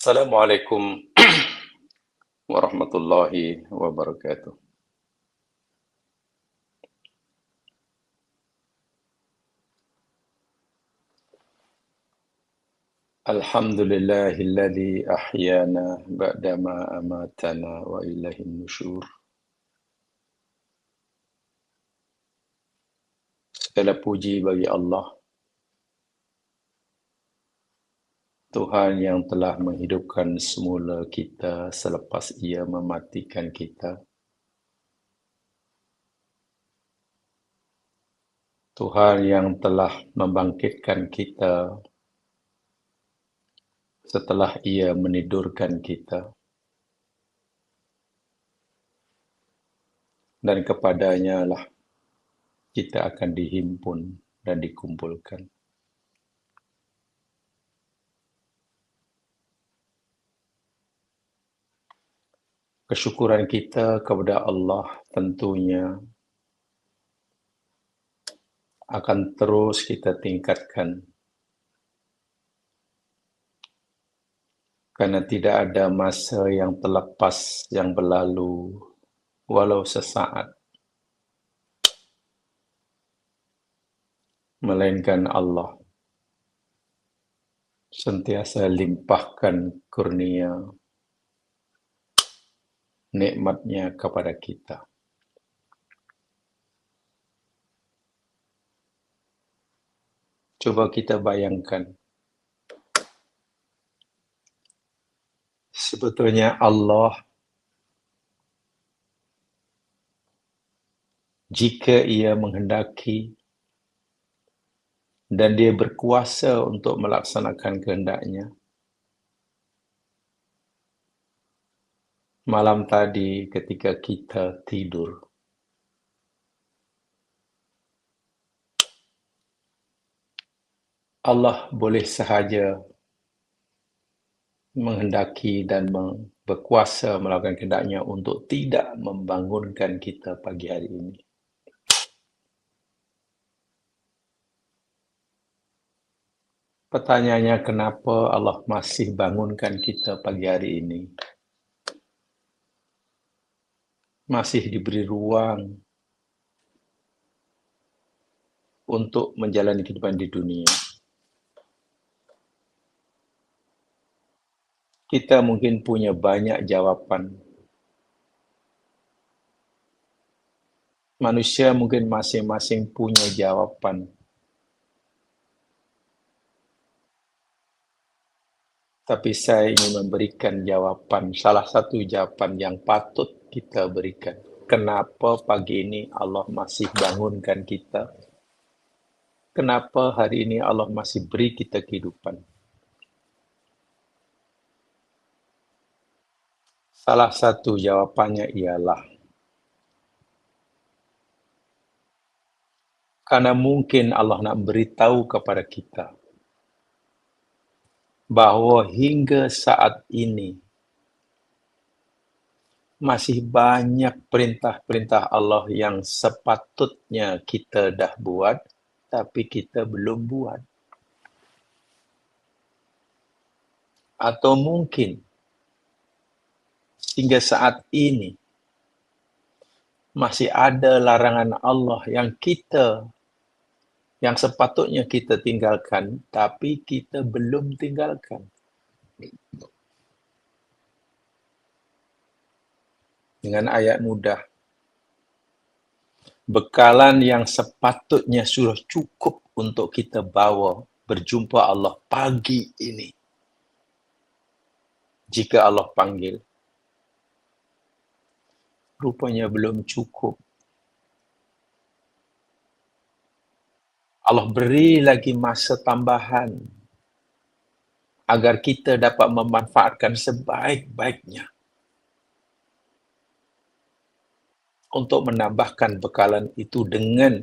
Assalamualaikum warahmatullahi wabarakatuh. Alhamdulillahilladzi ahyana ba'dama amatana wa ilaihin nusyur. Segala puji bagi Allah, Tuhan yang telah menghidupkan semula kita selepas Ia mematikan kita. Tuhan yang telah membangkitkan kita setelah Ia menidurkan kita. Dan kepadanya lah kita akan dihimpun dan dikumpulkan. Kesyukuran kita kepada Allah tentunya akan terus kita tingkatkan. Karena tidak ada masa yang terlepas yang berlalu walau sesaat. Melainkan Allah sentiasa limpahkan kurnia nikmatnya kepada kita. Coba kita bayangkan, sebetulnya Allah jika Ia menghendaki dan Dia berkuasa untuk melaksanakan kehendaknya, malam tadi ketika kita tidur, Allah boleh sahaja menghendaki dan berkuasa melakukan kehendaknya untuk tidak membangunkan kita pagi hari ini. Pertanyaannya, kenapa Allah masih bangunkan kita pagi hari ini? Masih diberi ruang untuk menjalani kehidupan di dunia. Kita mungkin punya banyak jawapan. Manusia mungkin masing-masing punya jawapan. Tapi saya ingin memberikan jawapan, salah satu jawapan yang patut kita berikan. Kenapa pagi ini Allah masih bangunkan kita? Kenapa hari ini Allah masih beri kita kehidupan? Salah satu jawapannya ialah karena mungkin Allah nak beritahu kepada kita bahawa hingga saat ini masih banyak perintah-perintah Allah yang sepatutnya kita dah buat, tapi kita belum buat. Atau mungkin hingga saat ini masih ada larangan Allah yang sepatutnya kita tinggalkan, tapi kita belum tinggalkan. Dengan ayat mudah, bekalan yang sepatutnya sudah cukup untuk kita bawa berjumpa Allah pagi ini. Jika Allah panggil, rupanya belum cukup. Allah beri lagi masa tambahan agar kita dapat memanfaatkan sebaik-baiknya untuk menambahkan bekalan itu dengan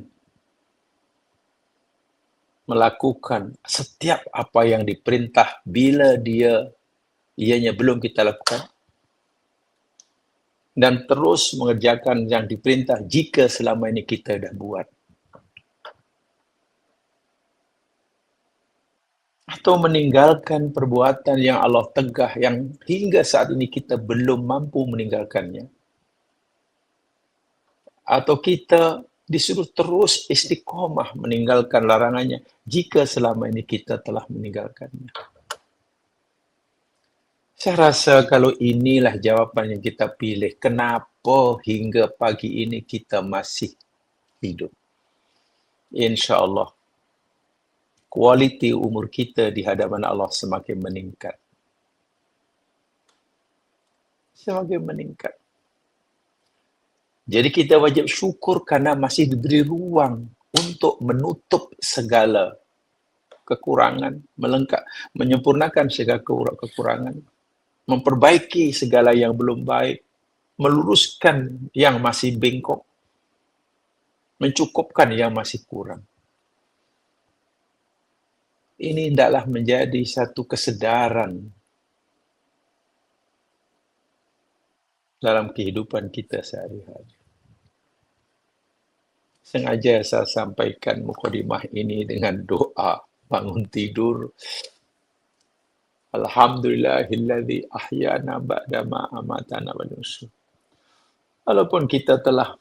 melakukan setiap apa yang diperintah bila ianya belum kita lakukan, dan terus mengerjakan yang diperintah jika selama ini kita dah buat. atau meninggalkan perbuatan yang Allah tegah yang hingga saat ini kita belum mampu meninggalkannya, atau kita disuruh terus istiqomah meninggalkan larangannya jika selama ini kita telah meninggalkannya. Saya rasa kalau inilah jawapan yang kita pilih, kenapa hingga pagi ini kita masih hidup, insya Allah kualiti umur kita di hadapan Allah semakin meningkat. Semakin meningkat. Jadi kita wajib syukur karena masih diberi ruang untuk menutup segala kekurangan, menyempurnakan segala kekurangan, memperbaiki segala yang belum baik, meluruskan yang masih bengkok, mencukupkan yang masih kurang. Ini hendaklah menjadi satu kesedaran dalam kehidupan kita sehari-hari. Sengaja saya sampaikan mukadimah ini dengan doa bangun tidur. Alhamdulillahilladzi ahyana ba'dama amatana wa nusyur. Walaupun kita telah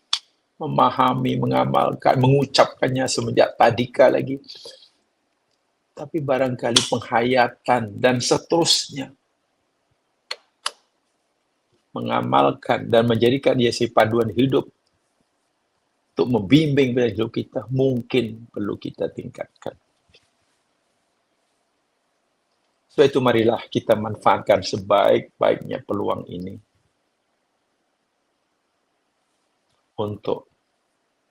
memahami, mengamalkan, mengucapkannya semenjak tadika lagi, tapi barangkali penghayatan dan seterusnya mengamalkan dan menjadikan dia si paduan hidup untuk membimbing hidup kita mungkin perlu kita tingkatkan. Sebab itu marilah kita manfaatkan sebaik-baiknya peluang ini untuk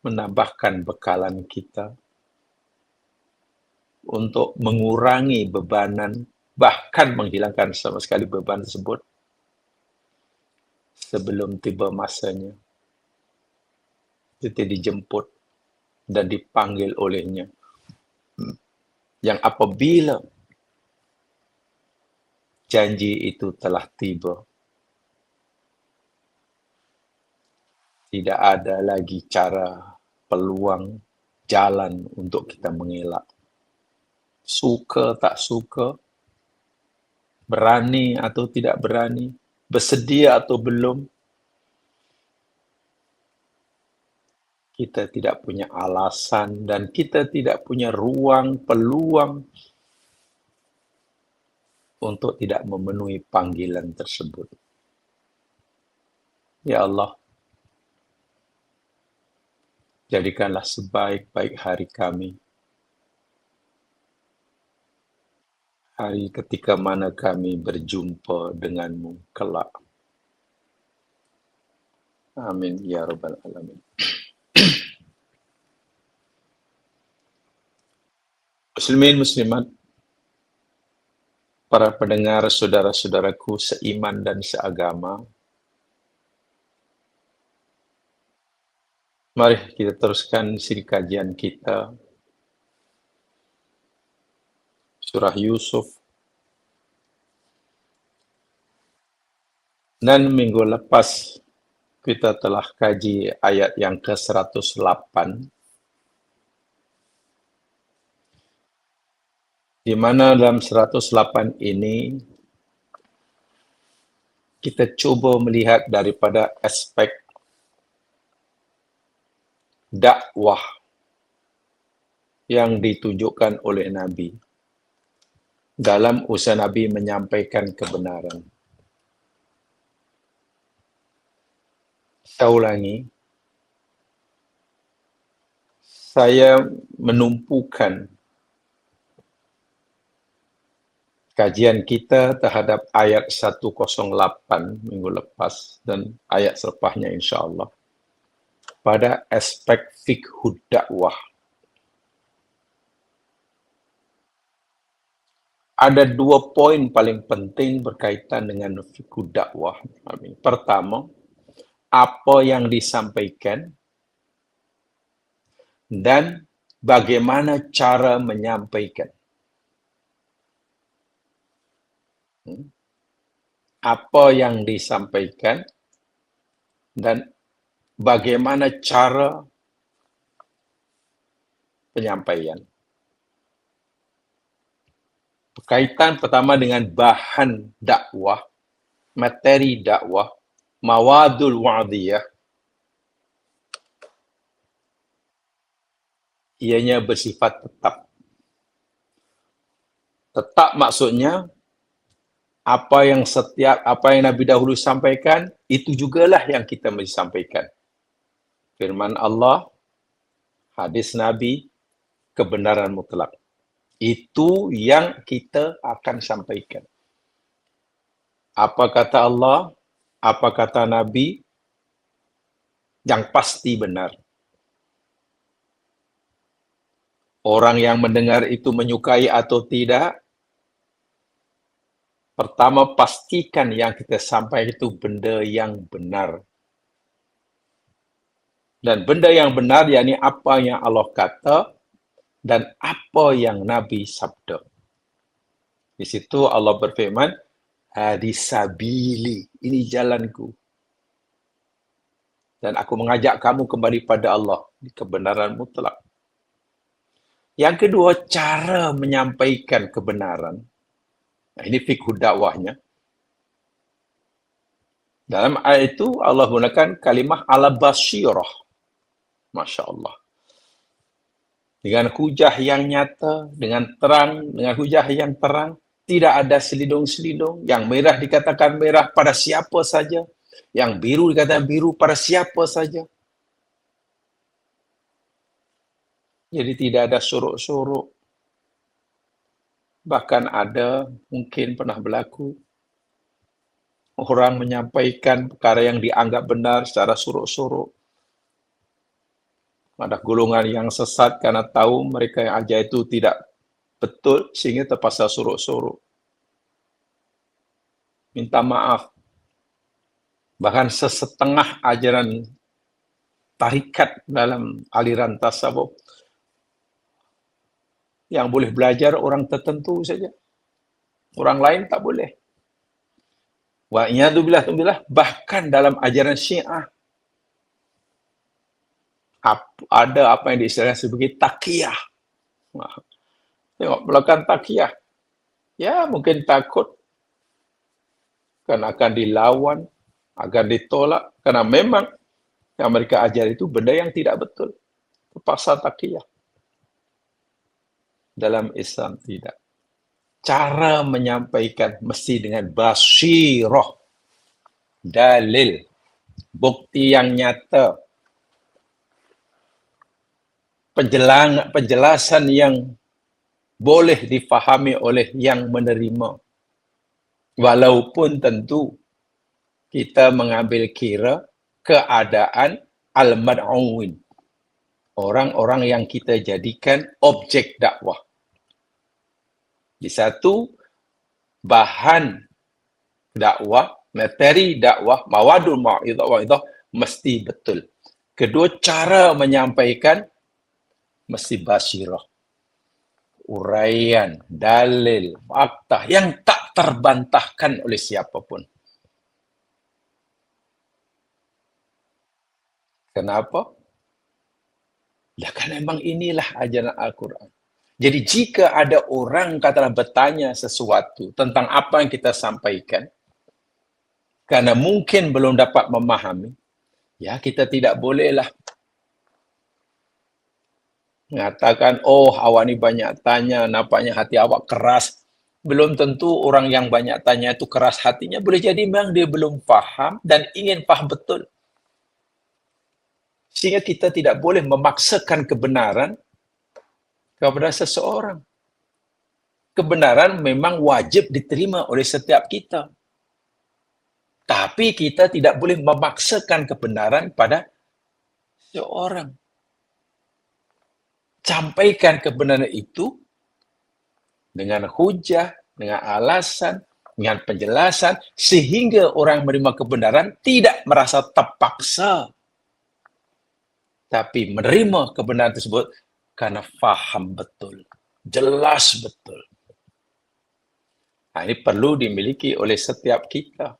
menambahkan bekalan kita, untuk mengurangi bebanan, bahkan menghilangkan sama sekali beban tersebut sebelum tiba masanya. Kita dijemput dan dipanggil olehnya. Yang apabila janji itu telah tiba, tidak ada lagi cara, peluang, jalan untuk kita mengelak. Suka tak suka, berani atau tidak berani, bersedia atau belum, kita tidak punya alasan dan kita tidak punya ruang, peluang untuk tidak memenuhi panggilan tersebut. Ya Allah, jadikanlah sebaik-baik hari kami, hari ketika mana kami berjumpa denganmu kelak. Amin ya rabbal alamin. Muslimin muslimat, para pendengar saudara-saudaraku seiman dan seagama, mari kita teruskan siri kajian kita surah Yusuf. Dan minggu lepas kita telah kaji ayat yang ke-108, di mana dalam 108 ini kita coba melihat daripada aspek dakwah yang ditunjukkan oleh Nabi dalam usaha Nabi menyampaikan kebenaran. Saya ulangi, saya menumpukan kajian kita terhadap ayat 108 minggu lepas dan ayat selepasnya insyaAllah pada aspek fiqhud dakwah. Ada 2 poin paling penting berkaitan dengan fiqhud dakwah. Pertama, apa yang disampaikan dan bagaimana cara menyampaikan. Apa yang disampaikan dan bagaimana cara penyampaian. Kaitan pertama dengan bahan dakwah, materi dakwah, mawadul wa'diyah, ianya bersifat tetap. Tetap maksudnya apa yang Nabi dahulu sampaikan, itu jugalah yang kita mesti sampaikan. Firman Allah, hadis Nabi, kebenaran mutlak. Itu yang kita akan sampaikan. Apa kata Allah, apa kata Nabi, yang pasti benar. Orang yang mendengar itu menyukai atau tidak, pertama pastikan yang kita sampaikan itu benda yang benar. Dan benda yang benar, yakni apa yang Allah kata dan apa yang Nabi sabda. Di situ Allah berfirman, hadisabili, ini jalanku. Dan aku mengajak kamu kembali pada Allah, di kebenaran mutlak. Yang kedua, cara menyampaikan kebenaran. Nah, ini fikih dakwahnya. Dalam ayat itu Allah gunakan kalimah ala basyirah. Masya Allah. Dengan hujah yang nyata, dengan terang, dengan hujah yang terang, tidak ada selidung-selidung. Yang merah dikatakan merah pada siapa saja. Yang biru dikatakan biru pada siapa saja. Jadi tidak ada sorok-sorok. Bahkan ada, mungkin pernah berlaku, orang menyampaikan perkara yang dianggap benar secara sorok-sorok. Ada golongan yang sesat karena tahu mereka yang ajar itu tidak betul, sehingga terpaksa sorok-sorok. Minta maaf. Bahkan sesetengah ajaran tarikat dalam aliran tasawuf yang boleh belajar orang tertentu saja. Orang lain tak boleh. Wa'iyadzubillah, bahkan dalam ajaran Syiah ada apa yang diistilahkan sebagai taqiyah. Tengok belakang taqiyah. Ya, mungkin takut kan akan dilawan, akan ditolak, karena memang yang mereka ajar itu benda yang tidak betul. Terpaksa taqiyah. Dalam Islam tidak. Cara menyampaikan mesti dengan basyirah, dalil, bukti yang nyata, penjelasan yang boleh difahami oleh yang menerima. Walaupun tentu kita mengambil kira keadaan al-mad'uwin, orang-orang yang kita jadikan objek dakwah. Di satu, bahan dakwah, materi dakwah, mawadul mau'izah mesti betul. Kedua, cara menyampaikan mesti basyirah. Uraian, dalil, fakta yang tak terbantahkan oleh siapapun. Kenapa? Ya kan memang inilah ajaran Al-Quran. Jadi jika ada orang katalah bertanya sesuatu tentang apa yang kita sampaikan, karena mungkin belum dapat memahami, ya kita tidak bolehlah mengatakan, oh awak ni banyak tanya, nampaknya hati awak keras. Belum tentu orang yang banyak tanya itu keras hatinya. Boleh jadi memang dia belum faham dan ingin faham betul. Sehingga kita tidak boleh memaksakan kebenaran kepada seseorang. Kebenaran memang wajib diterima oleh setiap kita. Tapi kita tidak boleh memaksakan kebenaran pada seorang. Sampaikan kebenaran itu dengan hujah, dengan alasan, dengan penjelasan, sehingga orang menerima kebenaran tidak merasa terpaksa, tapi menerima kebenaran tersebut karena faham betul, jelas betul. Nah, ini perlu dimiliki oleh setiap kita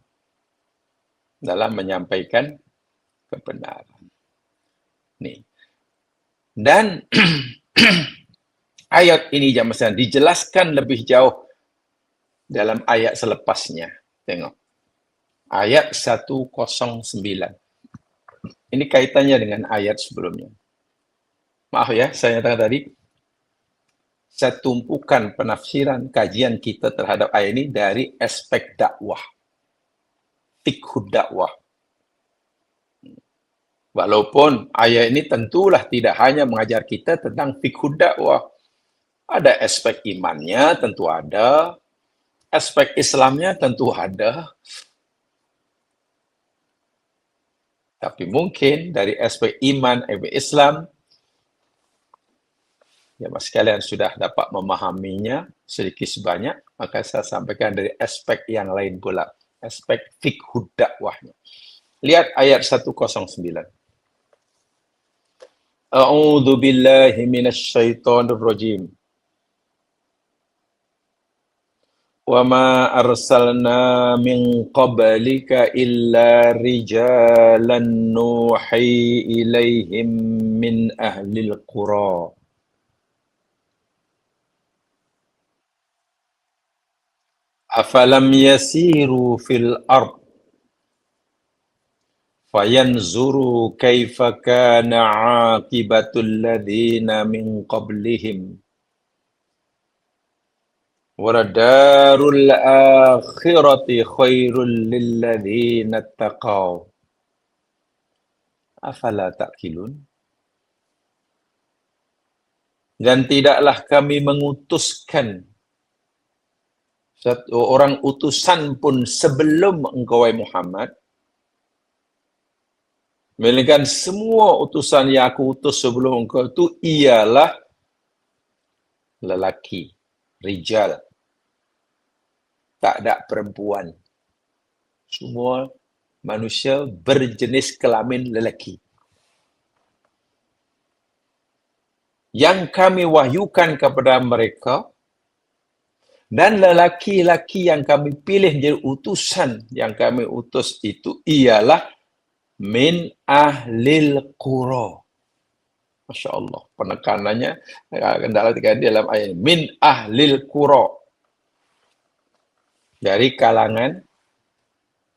dalam menyampaikan kebenaran. Nih. Dan ayat ini jamaah dijelaskan lebih jauh dalam ayat selepasnya. Tengok. Ayat 109. Ini kaitannya dengan ayat sebelumnya. Maaf ya, saya nyatakan tadi, saya tumpukan penafsiran kajian kita terhadap ayat ini dari aspek dakwah. Fiqh dakwah. Walaupun ayat ini tentulah tidak hanya mengajar kita tentang fiqh dakwah. Ada aspek imannya, tentu ada. Aspek Islamnya tentu ada. Tapi mungkin dari aspek iman, aspek Islam, ya mas sekalian sudah dapat memahaminya sedikit sebanyak, maka saya sampaikan dari aspek yang lain pula. Aspek fiqh dakwahnya. Lihat ayat 109. A'udzu billahi minasyaitonir rajim. Wa ma arsalna min qablika illa rijalan nuhi ilaihim min ahlil qura. Afalam yasiru fil ard fayanzuru kaifa kana aqibatul ladzina min qablihim waladarul akhirati khairul lilladzina taqaw afala ta'qilun. Dan tidaklah kami mengutuskan satu orang utusan pun sebelum engkau wahai Muhammad, melainkan semua utusan yang aku utus sebelum engkau itu ialah lelaki, rijal. Tak ada perempuan. Semua manusia berjenis kelamin lelaki. Yang kami wahyukan kepada mereka, dan lelaki-lelaki yang kami pilih menjadi utusan yang kami utus itu ialah min ahlil qura. Masya Allah, penekanannya dalam ayat min ahlil qura, dari kalangan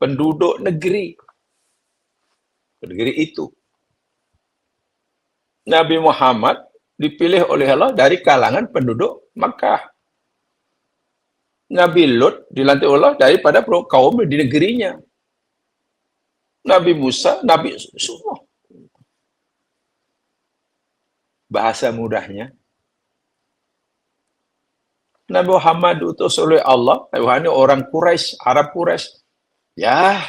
penduduk negeri itu. Nabi Muhammad dipilih oleh Allah dari kalangan penduduk Makkah. Nabi Lut dilantik Allah daripada kaum di negerinya. Nabi Musa, Nabi semua. Bahasa mudahnya, Nabi Muhammad diutus oleh Allah. Nabi Muhammad ini orang Quraisy, Arab Quraisy. Ya,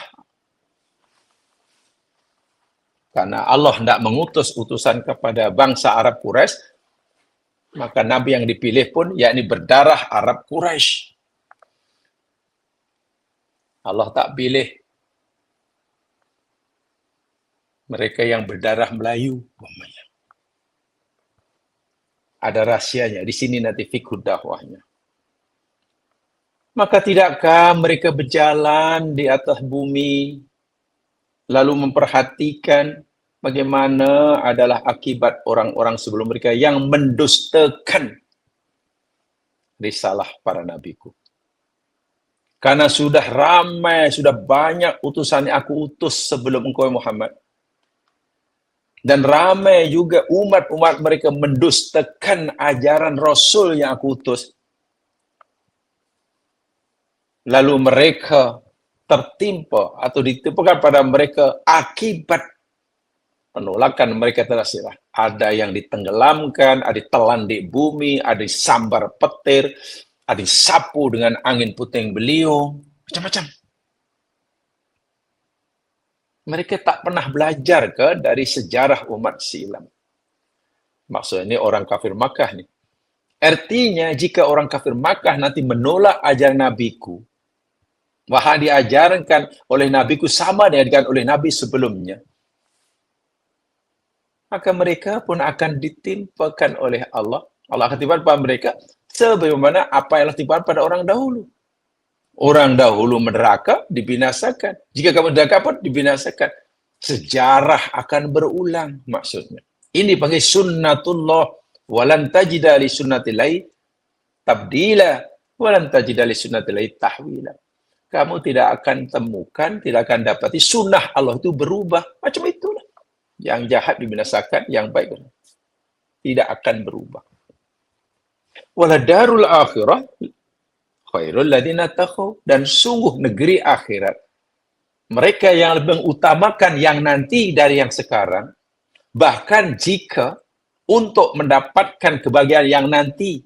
karena Allah tidak mengutus utusan kepada bangsa Arab Quraisy, maka Nabi yang dipilih pun yakni berdarah Arab Quraisy. Allah tak pilih mereka yang berdarah Melayu. Ada rahasianya. Di sini nanti fiqh dakwahnya. Maka tidakkah mereka berjalan di atas bumi, lalu memperhatikan bagaimana adalah akibat orang-orang sebelum mereka yang mendustakan risalah para nabiku. Karena sudah ramai, sudah banyak utusan yang aku utus sebelum engkau Muhammad. Dan ramai juga umat-umat mereka mendustakan ajaran Rasul yang aku utus. Lalu mereka tertimpa atau ditimpakan pada mereka akibat penolakan mereka terhadap. Ada yang ditenggelamkan, ada ditelan di bumi, ada disambar petir, ada disapu dengan angin puting beliung, macam-macam. Mereka tak pernah belajar dari sejarah umat silam. Maksudnya ini orang kafir Makkah nih. Artinya jika orang kafir Makkah nanti menolak ajaran nabiku, wahai diajarkan oleh nabiku sama dengan oleh nabi sebelumnya, maka mereka pun akan ditimpakan oleh Allah. Allah akan timpakan pada mereka sebagaimana apa yang timpakan pada orang dahulu. Orang dahulu meneraka, dibinasakan. Jika kamu neraka pun dibinasakan. Sejarah akan berulang maksudnya. Ini panggil sunnatullah. Walan tajida li sunnatillahi tabdila. Walan tajida li sunnatillahi tahwila. Kamu tidak akan temukan, tidak akan dapati sunnah Allah itu berubah. Macam itulah. Yang jahat dibinasakan, yang baik tidak akan berubah. Wala darul akhirah khairul ladina taqaw. Dan sungguh negeri akhirat, mereka yang lebih mengutamakan yang nanti dari yang sekarang, bahkan jika untuk mendapatkan kebahagiaan yang nanti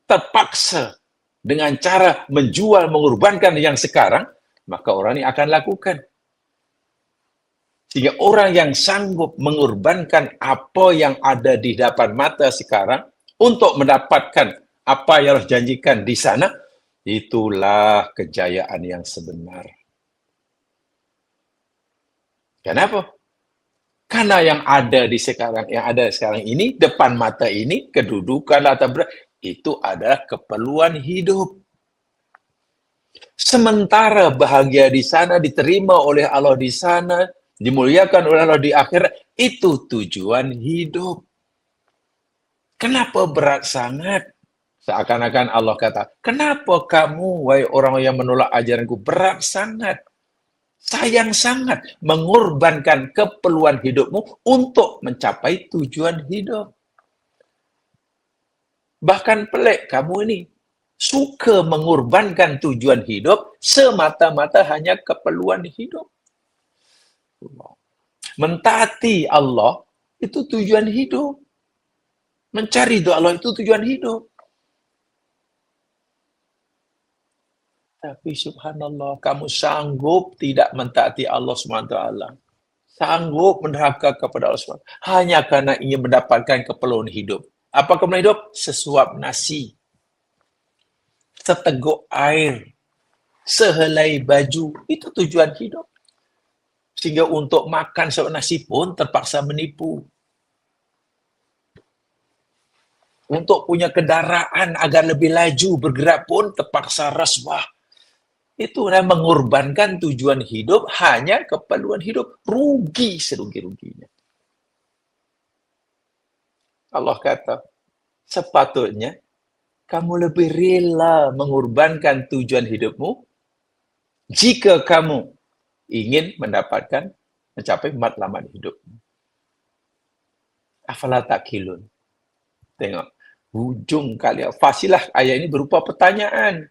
terpaksa dengan cara menjual, mengorbankan yang sekarang, maka orang ini akan lakukan. Sehingga orang yang sanggup mengorbankan apa yang ada di depan mata sekarang untuk mendapatkan apa yang harus janjikan di sana, itulah kejayaan yang sebenar. Kenapa? Karena yang ada sekarang ini, depan mata ini, kedudukan atau itu adalah keperluan hidup. Sementara bahagia di sana diterima oleh Allah di sana, dimuliakan oleh Allah di akhirat, itu tujuan hidup. Kenapa berat sangat? Seakan-akan Allah kata, kenapa kamu, wahai orang yang menolak ajaranku, berat sangat? Sayang sangat mengorbankan keperluan hidupmu untuk mencapai tujuan hidup. Bahkan pelik kamu ini suka mengorbankan tujuan hidup semata-mata hanya keperluan hidup. Mentaati Allah itu tujuan hidup. Mencari doa Allah itu tujuan hidup. Tapi subhanallah, kamu sanggup tidak mentaati Allah SWT. Sanggup menderhaka kepada Allah SWT. Hanya karena ingin mendapatkan keperluan hidup. Apa keperluan hidup? Sesuap nasi, seteguk air, sehelai baju. Itu tujuan hidup. Sehingga untuk makan sesuap nasi pun terpaksa menipu. Untuk punya kendaraan agar lebih laju bergerak pun terpaksa rasuah. Itu mengorbankan tujuan hidup hanya keperluan hidup. Rugi serugi-ruginya. Allah kata, sepatutnya kamu lebih rela mengorbankan tujuan hidupmu jika kamu ingin mencapai matlamat hidup. Afala takilun. Tengok, hujung kali fasilah ayat ini berupa pertanyaan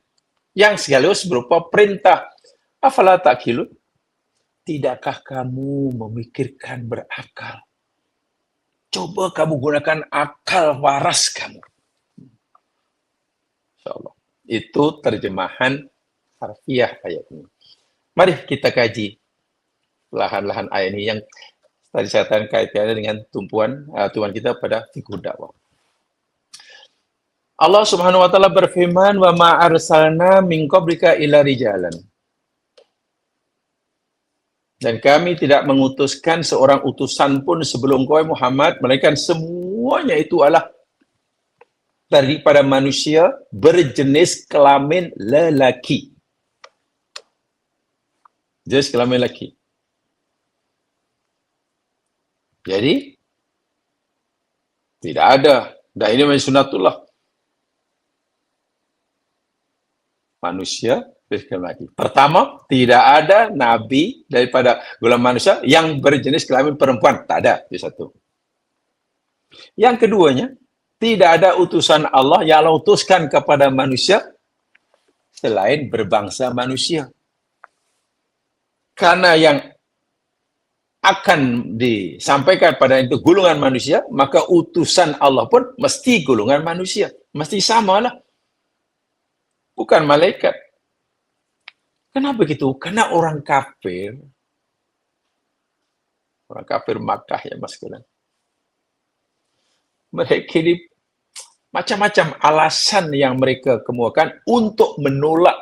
yang sekaligus berupa perintah. Afala takilun? Tidakkah kamu memikirkan berakal? Coba kamu gunakan akal waras kamu. InsyaAllah. Itu terjemahan harfiah ayat ini. Mari kita kaji lahan-lahan ayat ini yang tadi saya katakan kaitannya dengan tumpuan kita pada fikih dakwah. Allah Subhanahu wa taala berfirman, "Wa ma arsalna min qablika illa rijalan." Dan kami tidak mengutuskan seorang utusan pun sebelum kau Muhammad, melainkan semuanya itu adalah daripada manusia berjenis kelamin lelaki. Jenis kelamin lelaki. Jadi tidak ada. Dan ini memang sunatullah. Manusia berkelamin laki. Pertama, tidak ada nabi daripada golongan manusia yang berjenis kelamin perempuan. Tak ada, itu satu. Yang keduanya, tidak ada utusan Allah yang Allah utuskan kepada manusia selain berbangsa manusia. Karena yang akan disampaikan pada itu golongan manusia, maka utusan Allah pun mesti golongan manusia. Mesti samalah. Bukan malaikat. Kenapa begitu? Karena orang kafir Makkah ya mas kalian. Mereka ini macam-macam alasan yang mereka kemukakan untuk menolak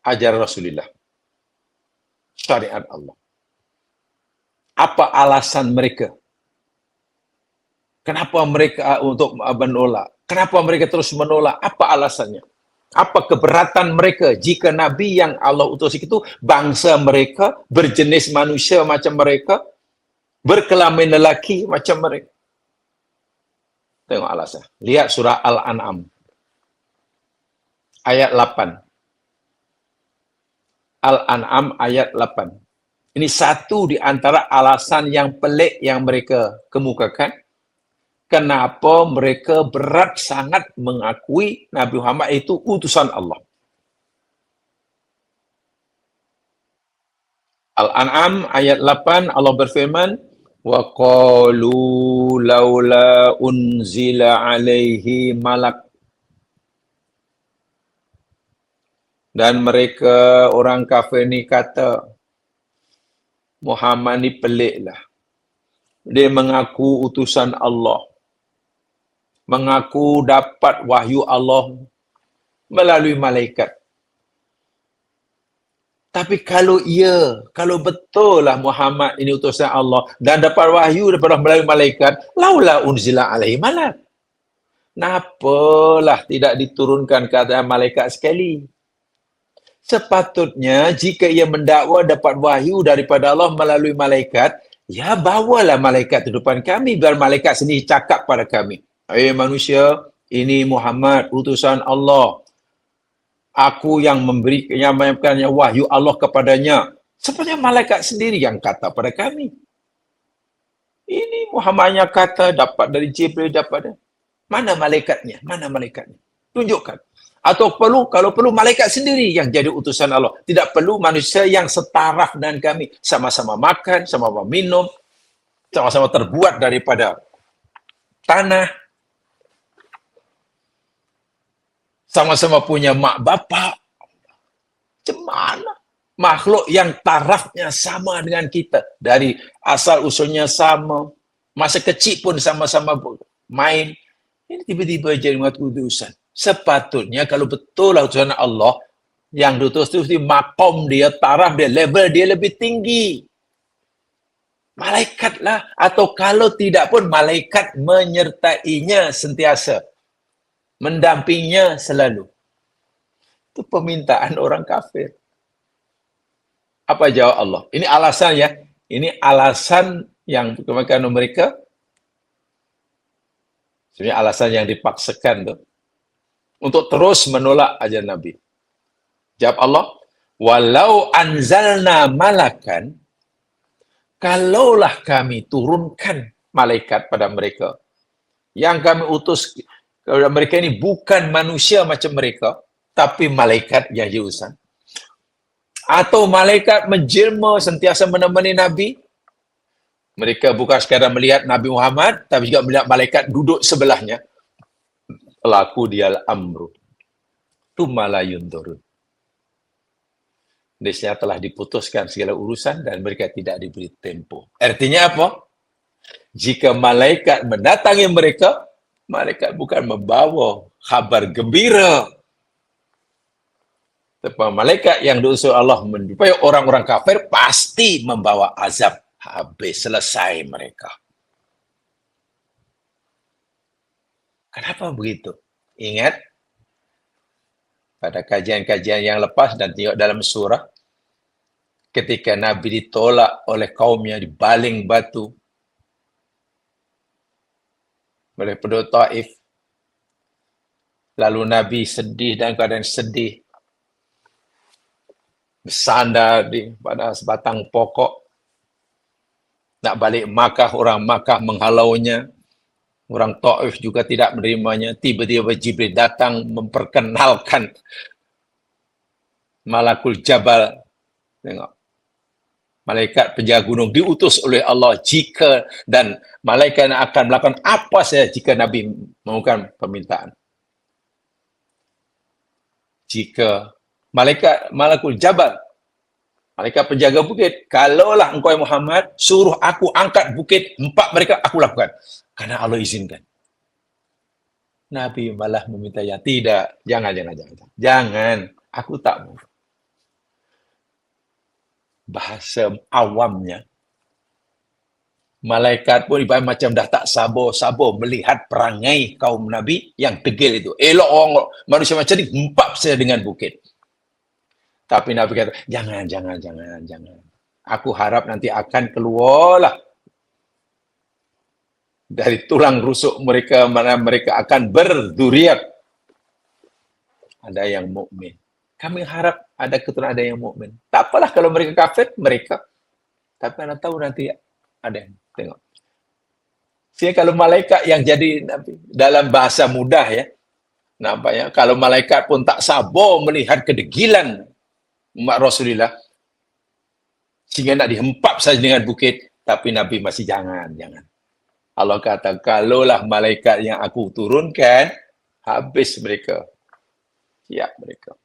ajaran Rasulullah, syariat Allah. Apa alasan mereka? Kenapa mereka untuk menolak? Kenapa mereka terus menolak? Apa alasannya? Apa keberatan mereka jika Nabi yang Allah utus itu bangsa mereka, berjenis manusia macam mereka, berkelamin lelaki macam mereka? Tengok alasan. Lihat surah Al-An'am ayat 8. Al-An'am ayat 8. Ini satu di antara alasan yang pelik yang mereka kemukakan. Kenapa mereka berat sangat mengakui Nabi Muhammad itu utusan Allah. Al-An'am ayat 8 Allah berfirman, wa qalu laula unzila alaihi malak. Dan mereka orang kafir ni kata Muhammad ni peliklah. Dia mengaku utusan Allah. Mengaku dapat wahyu Allah melalui malaikat. Tapi kalau betul lah Muhammad ini utusan Allah dan dapat wahyu daripada melalui malaikat, laula unzila alaihi malak. Kenapalah tidak diturunkan ke atas malaikat sekali? Sepatutnya jika ia mendakwa dapat wahyu daripada Allah melalui malaikat, ya bawalah malaikat ke depan kami biar malaikat sendiri cakap pada kami. Manusia, ini Muhammad utusan Allah. Aku yang memberikan wahyu Allah kepadanya. Sebenarnya malaikat sendiri yang kata pada kami. Ini Muhammadnya kata dapat dari Jibril, dapat. Mana malaikatnya? Mana malaikatnya? Tunjukkan. Atau kalau perlu malaikat sendiri yang jadi utusan Allah. Tidak perlu manusia yang setaraf dengan kami. Sama-sama makan, sama-sama minum, sama-sama terbuat daripada tanah. Sama-sama punya mak bapak. Macam mana? Makhluk yang tarafnya sama dengan kita. Dari asal usulnya sama. Masa kecil pun sama-sama main. Ini tiba-tiba jadi mengaku utusan. Sepatutnya kalau betul lah utusan Allah, yang diutus itu makom dia, taraf dia, level dia lebih tinggi. Malaikat lah. Atau kalau tidak pun malaikat menyertainya sentiasa. Mendampingnya selalu. Itu permintaan orang kafir. Apa jawab Allah? Ini alasan ya. Ini alasan yang kemudian mereka. Sebenarnya alasan yang dipaksakan tuh. Untuk terus menolak ajaran Nabi. Jawab Allah. Walau anzalna malakan. Kalaulah kami turunkan malaikat pada mereka. Yang kami utus kalau mereka ini bukan manusia macam mereka, tapi malaikat yang diutusan. Atau malaikat menjelma sentiasa menemani Nabi. Mereka bukan sekadar melihat Nabi Muhammad, tapi juga melihat malaikat duduk sebelahnya. Laku dial amru. Tumalayun turun. Desnya telah diputuskan segala urusan dan mereka tidak diberi tempo. Artinya apa? Jika malaikat mendatangi mereka, malaikat bukan membawa khabar gembira. Tetapi malaikat yang diutus Allah menjumpai orang-orang kafir pasti membawa azab. Habis selesai mereka. Kenapa begitu? Ingat pada kajian-kajian yang lepas dan tengok dalam surah, ketika Nabi ditolak oleh kaumnya dibaling batu oleh penduduk Taif. Lalu Nabi sedih dan keadaan sedih. Bersandar pada sebatang pokok. Nak balik Makkah, orang Makkah menghalaunya. Orang Taif juga tidak menerimanya. Tiba-tiba Jibril datang memperkenalkan Malakul Jabal. Tengok. Malaikat penjaga gunung diutus oleh Allah jika dan malaikat akan melakukan apa saja jika Nabi melakukan permintaan. Jika Malakul Jabal, malaikat penjaga bukit, kalaulah engkau Muhammad suruh aku angkat bukit, 4 mereka aku lakukan. Karena Allah izinkan. Nabi malah meminta yang tidak, jangan, aku tak mau. Bahasa awamnya, malaikat pun ibarat macam dah tak sabar melihat perangai kaum Nabi yang degil itu. Elok orang manusia macam ni, empap saya dengan bukit. Tapi Nabi kata, jangan. Aku harap nanti akan keluarlah dari tulang rusuk mereka mana mereka akan berduriat. Ada yang mukmin. Kami harap ada keturunan ada yang mukmin. Tak apalah kalau mereka kafir, mereka. Tapi anda tahu nanti ada yang tengok. Sehingga kalau malaikat yang jadi nabi dalam bahasa mudah ya, nampaknya kalau malaikat pun tak sabar melihat kedegilan umat Rasulullah sehingga nak dihempap saja dengan bukit, tapi Nabi masih jangan. Allah kata, kalaulah malaikat yang aku turunkan, habis mereka. Siap mereka.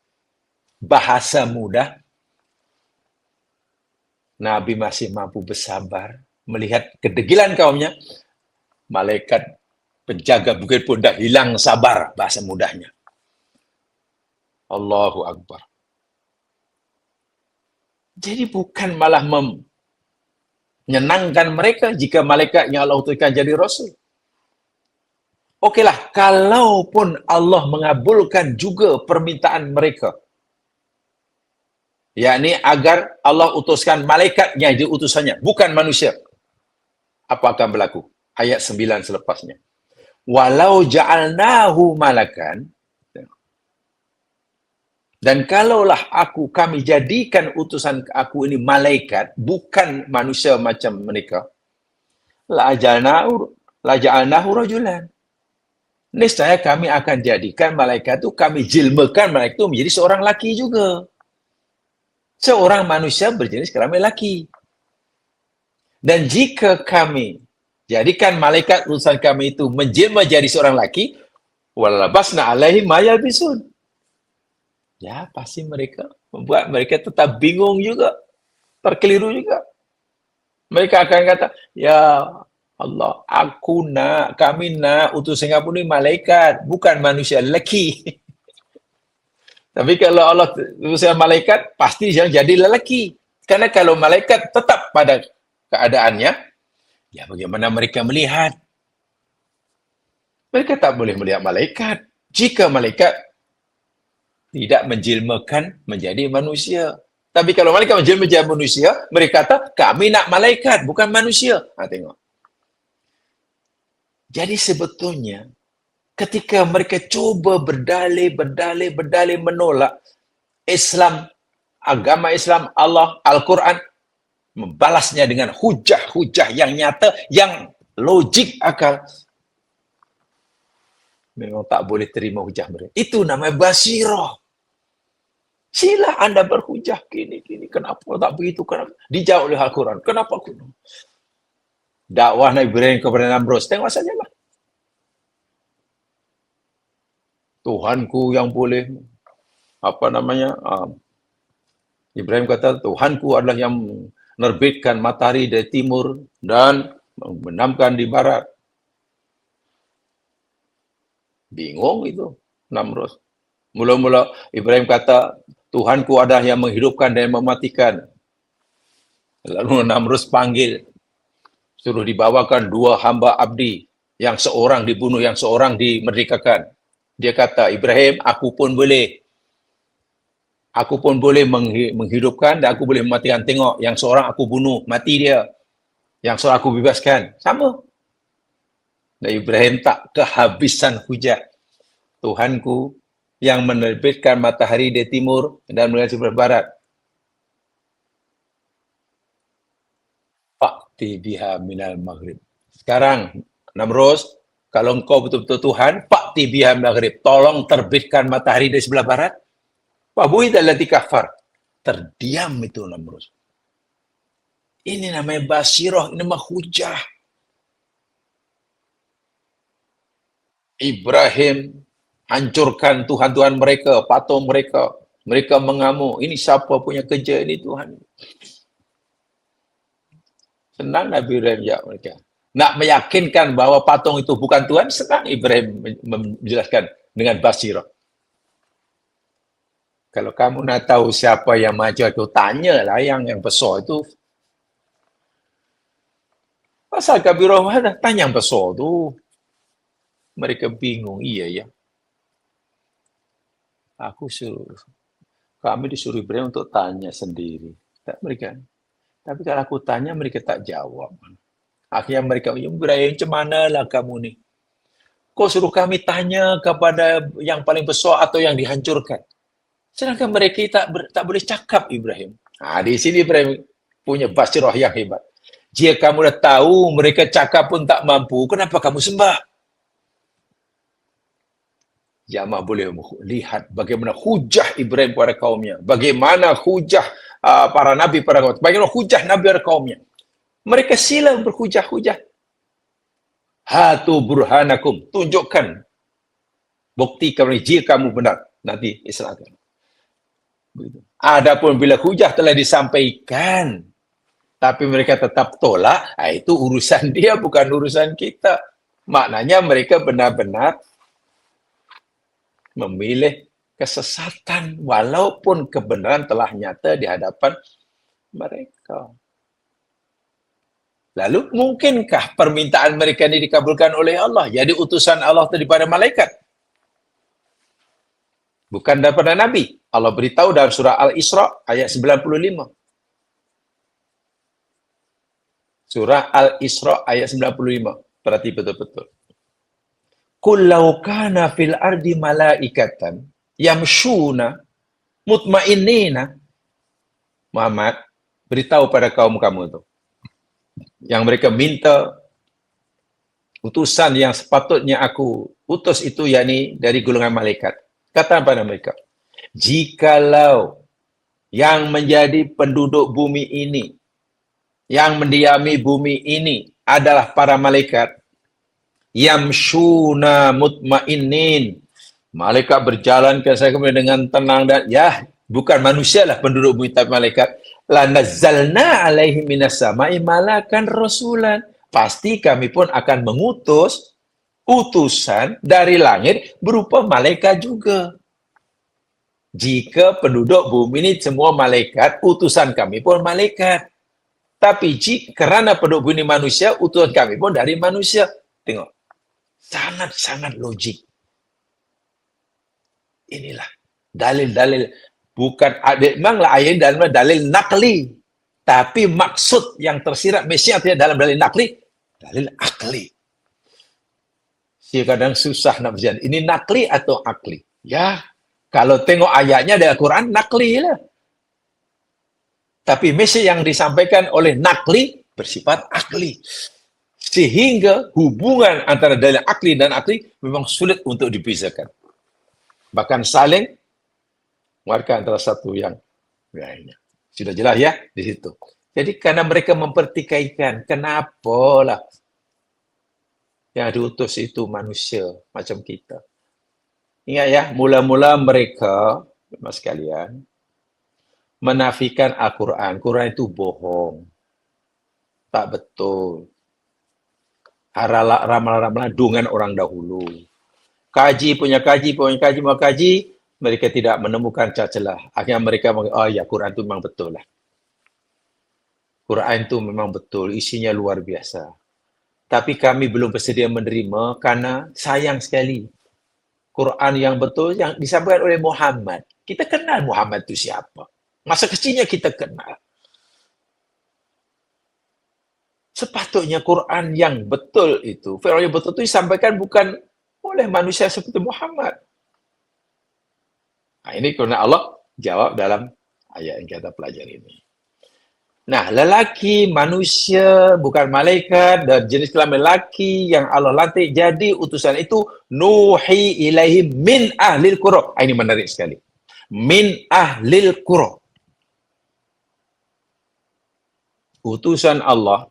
Bahasa mudah, Nabi masih mampu bersabar, melihat kedegilan kaumnya, malaikat penjaga bukit pun dah hilang sabar, bahasa mudahnya. Allahu Akbar. Jadi bukan malah menyenangkan mereka jika malaikat yang Allah utuskan jadi Rasul. Okeylah, kalaupun Allah mengabulkan juga permintaan mereka, yakni agar Allah utuskan malaikat yang jadi utusannya, bukan manusia, apa akan berlaku? Ayat 9 selepasnya. Walau ja'alnahu malakan, dan kalaulah kami jadikan utusan aku ini malaikat, bukan manusia macam mereka, la ja'alnahu rajulan. Niscaya kami akan jadikan malaikat itu, kami jilmakan malaikat itu menjadi seorang laki juga. Seorang manusia berjenis kelamin laki. Dan jika kami jadikan malaikat utusan kami itu menjelma jadi seorang laki, walabasna alaihim ma yalbisun. Ya, pasti mereka membuat mereka tetap bingung juga, terkeliru juga. Mereka akan kata, ya Allah, kami nak utusan kamu ni malaikat, bukan manusia lelaki. Tapi kalau Allah utusan malaikat, pasti dia jadi lelaki. Karena kalau malaikat tetap pada keadaannya, ya bagaimana mereka melihat? Mereka tak boleh melihat malaikat. Jika malaikat tidak menjelmakan menjadi manusia. Tapi kalau malaikat menjelma menjadi manusia, mereka kata, kami nak malaikat, bukan manusia. Tengok. Jadi sebetulnya ketika mereka cuba berdalih menolak Islam, agama Islam, Allah, Al-Quran, membalasnya dengan hujah-hujah yang nyata, yang logik akal. Memang tak boleh terima hujah mereka. Itu namanya basirah. Sila anda berhujah gini, kenapa tak begitu? Kenapa? Dijawab oleh Al-Quran. Kenapa aku? Dakwah Nabi Ibrahim kepada Namrus. Tengok sajalah. Tuhanku yang boleh, Ibrahim kata, Tuhanku adalah yang menerbitkan matahari dari timur dan membenamkan di barat. Bingung itu Namrus. Mula-mula Ibrahim kata, Tuhanku adalah yang menghidupkan dan mematikan. Lalu Namrus panggil, suruh dibawakan 2 hamba abdi, yang seorang dibunuh, yang seorang dimerdekakan. Dia kata, Ibrahim, aku pun boleh menghidupkan dan aku boleh mematikan. Tengok, yang seorang aku bunuh, mati dia. Yang seorang aku bebaskan. Sama. Dan Ibrahim tak kehabisan hujah. Tuhanku yang menerbitkan matahari di timur dan menyala sebelah barat. Fa'ti biha minal maghrib. Sekarang, Namrus, kalau engkau betul-betul Tuhan, fa'ti biha minal maghrib. Tolong terbitkan matahari di sebelah barat. Wabuhidha allati kafar. Terdiam itu Namrus. Ini namanya basirah, ini namanya hujah. Ibrahim hancurkan Tuhan-Tuhan mereka, patung mereka. Mereka mengamuk, ini siapa punya kerja ini Tuhan? Senang Nabi Ibrahim jawab mereka. Nak meyakinkan bahawa patung itu bukan Tuhan, senang Ibrahim menjelaskan dengan basirah. Kalau kamu nak tahu siapa yang maju itu, tanyalah yang besar itu. Pasal kabirah mana? Tanya yang besar tu. Mereka bingung, iya ya. Kami disuruh Ibrahim untuk tanya sendiri. Tak mereka. Tapi kalau aku tanya, mereka tak jawab. Akhirnya mereka, Ibrahim, macam manalah kamu ni? Kau suruh kami tanya kepada yang paling besar atau yang dihancurkan. Sedangkan mereka tak boleh cakap, Ibrahim. Di sini Ibrahim punya basirah yang hebat. Jika kamu dah tahu mereka cakap pun tak mampu, kenapa kamu sembah? Jamaah boleh lihat bagaimana hujah Ibrahim pada kaumnya. Bagaimana hujah para nabi pada kaumnya. Bagaimana hujah nabi pada kaumnya. Mereka sila berhujah-hujah. Hatu burhanakum. Tunjukkan. Buktikan jika kamu benar. Nanti Islam. Adapun bila hujah telah disampaikan, tapi mereka tetap tolak, itu urusan dia, bukan urusan kita. Maknanya mereka benar-benar memilih kesesatan walaupun kebenaran telah nyata di hadapan mereka. Lalu mungkinkah permintaan mereka ini dikabulkan oleh Allah? Jadi utusan Allah daripada malaikat? Bukan daripada Nabi. Allah beritahu dalam surah Al-Isra ayat 95. Surah Al-Isra ayat 95. Berarti betul-betul. Qul law kana fil ardi malaikatan yamshuna mutmainnina. Muhammad, beritahu pada kaum kamu itu. Yang mereka minta utusan yang sepatutnya aku utus itu, yakni dari golongan malaikat. Kata pada mereka, jikalau yang menjadi penduduk bumi ini, yang mendiami bumi ini adalah para malaikat, yamshuna mutmainnin, malaikat berjalan ke sana dengan tenang dan bukan manusia lah penduduk bumi tapi malaikat, la nazzalna alaihim minas sama'i malakan rasulan, pasti kami pun akan mengutus utusan dari langit berupa malaikat juga. Jika penduduk bumi ini semua malaikat, utusan kami pun malaikat. Tapi kerana penduduk bumi ini manusia, utusan kami pun dari manusia. Tengok. Sangat-sangat logik. Inilah dalil-dalil, bukan memanglah ayat dalam dalil nakli, tapi maksud yang tersirat mestinya tidak dalam dalil nakli, dalil akli. Kadang susah nak berjalan. Ini nakli atau akli? Ya, kalau tengok ayatnya dari Al-Quran, nakli lah. Tapi message yang disampaikan oleh nakli bersifat akli. Sehingga hubungan antara dalil akli dan akli memang sulit untuk dipisahkan. Bahkan saling mengeluarkan antara satu yang lainnya. Sudah jelas ya di situ. Jadi karena mereka mempertikaikan, kenapalah yang diutus itu manusia macam kita. Ingat ya, mula-mula mereka, mas sekalian, menafikan Al-Quran. Quran itu bohong. Tak betul. Ramalan-ramalan dungan orang dahulu. Kaji, mereka tidak menemukan celah. Akhirnya mereka mengatakan, Quran itu memang betul lah. Quran itu memang betul, isinya luar biasa. Tapi kami belum bersedia menerima karena sayang sekali. Quran yang betul yang disampaikan oleh Muhammad. Kita kenal Muhammad itu siapa. Masa kecilnya kita kenal. Sepatutnya Quran yang betul itu, Firman yang betul itu disampaikan bukan oleh manusia seperti Muhammad. Ini kerana Allah jawab dalam ayat yang kita pelajari ini. Nah, lelaki, manusia, bukan malaikat, dan jenis kelamin lelaki yang Allah lantik jadi utusan itu, nuhi ilaihim min ahlil qura. Ini menarik sekali. Min ahlil qura. Utusan Allah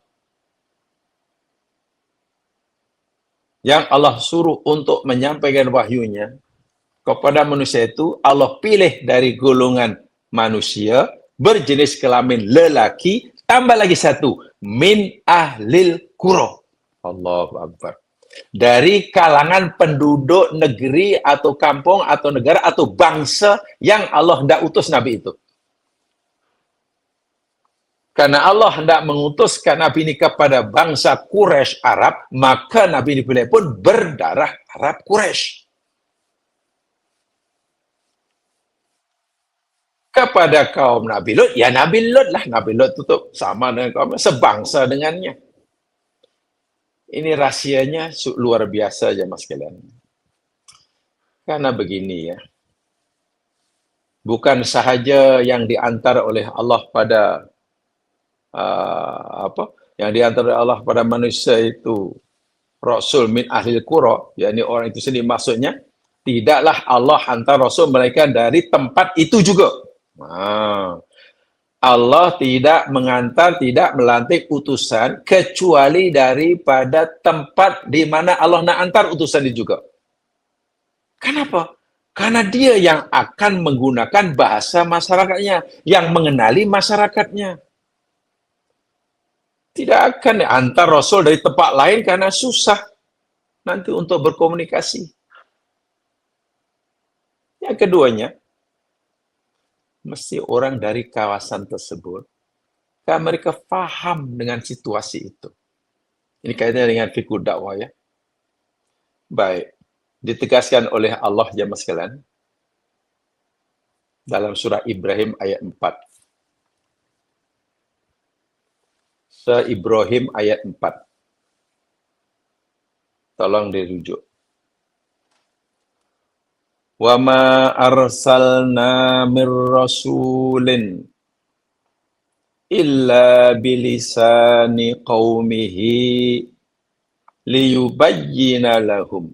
yang Allah suruh untuk menyampaikan wahyunya kepada manusia itu, Allah pilih dari golongan manusia berjenis kelamin lelaki, tambah lagi satu, min ahlil qura. Allahu Akbar. Dari kalangan penduduk negeri atau kampung atau negara atau bangsa yang Allah hendak utus Nabi itu. Karena Allah hendak mengutuskan Nabi ini kepada bangsa Quraisy Arab, maka Nabi ini dipilih pun berdarah Arab Quraisy. Kepada kaum Nabi Lut, ya Nabi Lut lah. Nabi Lut itu sama dengan kaum, sebangsa dengannya. Ini rahasianya luar biasa aja mas sekalian. Karena begini ya, bukan sahaja yang diantar oleh Allah pada yang diantar oleh Allah pada manusia itu Rasul min ahlil qura, yakni orang itu sendiri, maksudnya tidaklah Allah hantar Rasul mereka dari tempat itu juga. Nah, Allah tidak mengantar, tidak melantik utusan kecuali daripada tempat di mana Allah nak antar utusan itu juga. Kenapa? Karena dia yang akan menggunakan bahasa masyarakatnya, yang mengenali masyarakatnya. Tidak akan antar Rasul dari tempat lain karena susah nanti untuk berkomunikasi. Yang keduanya, mesti orang dari kawasan tersebut, karena mereka paham dengan situasi itu. Ini kaitannya dengan fikih dakwah ya. Baik, ditegaskan oleh Allah jemaah sekalian dalam surah Ibrahim ayat 4. Surah Ibrahim ayat 4. Tolong dirujuk. Wa ma arsalna mir rasulin illa bilisani qaumihi liyubayyina lahum.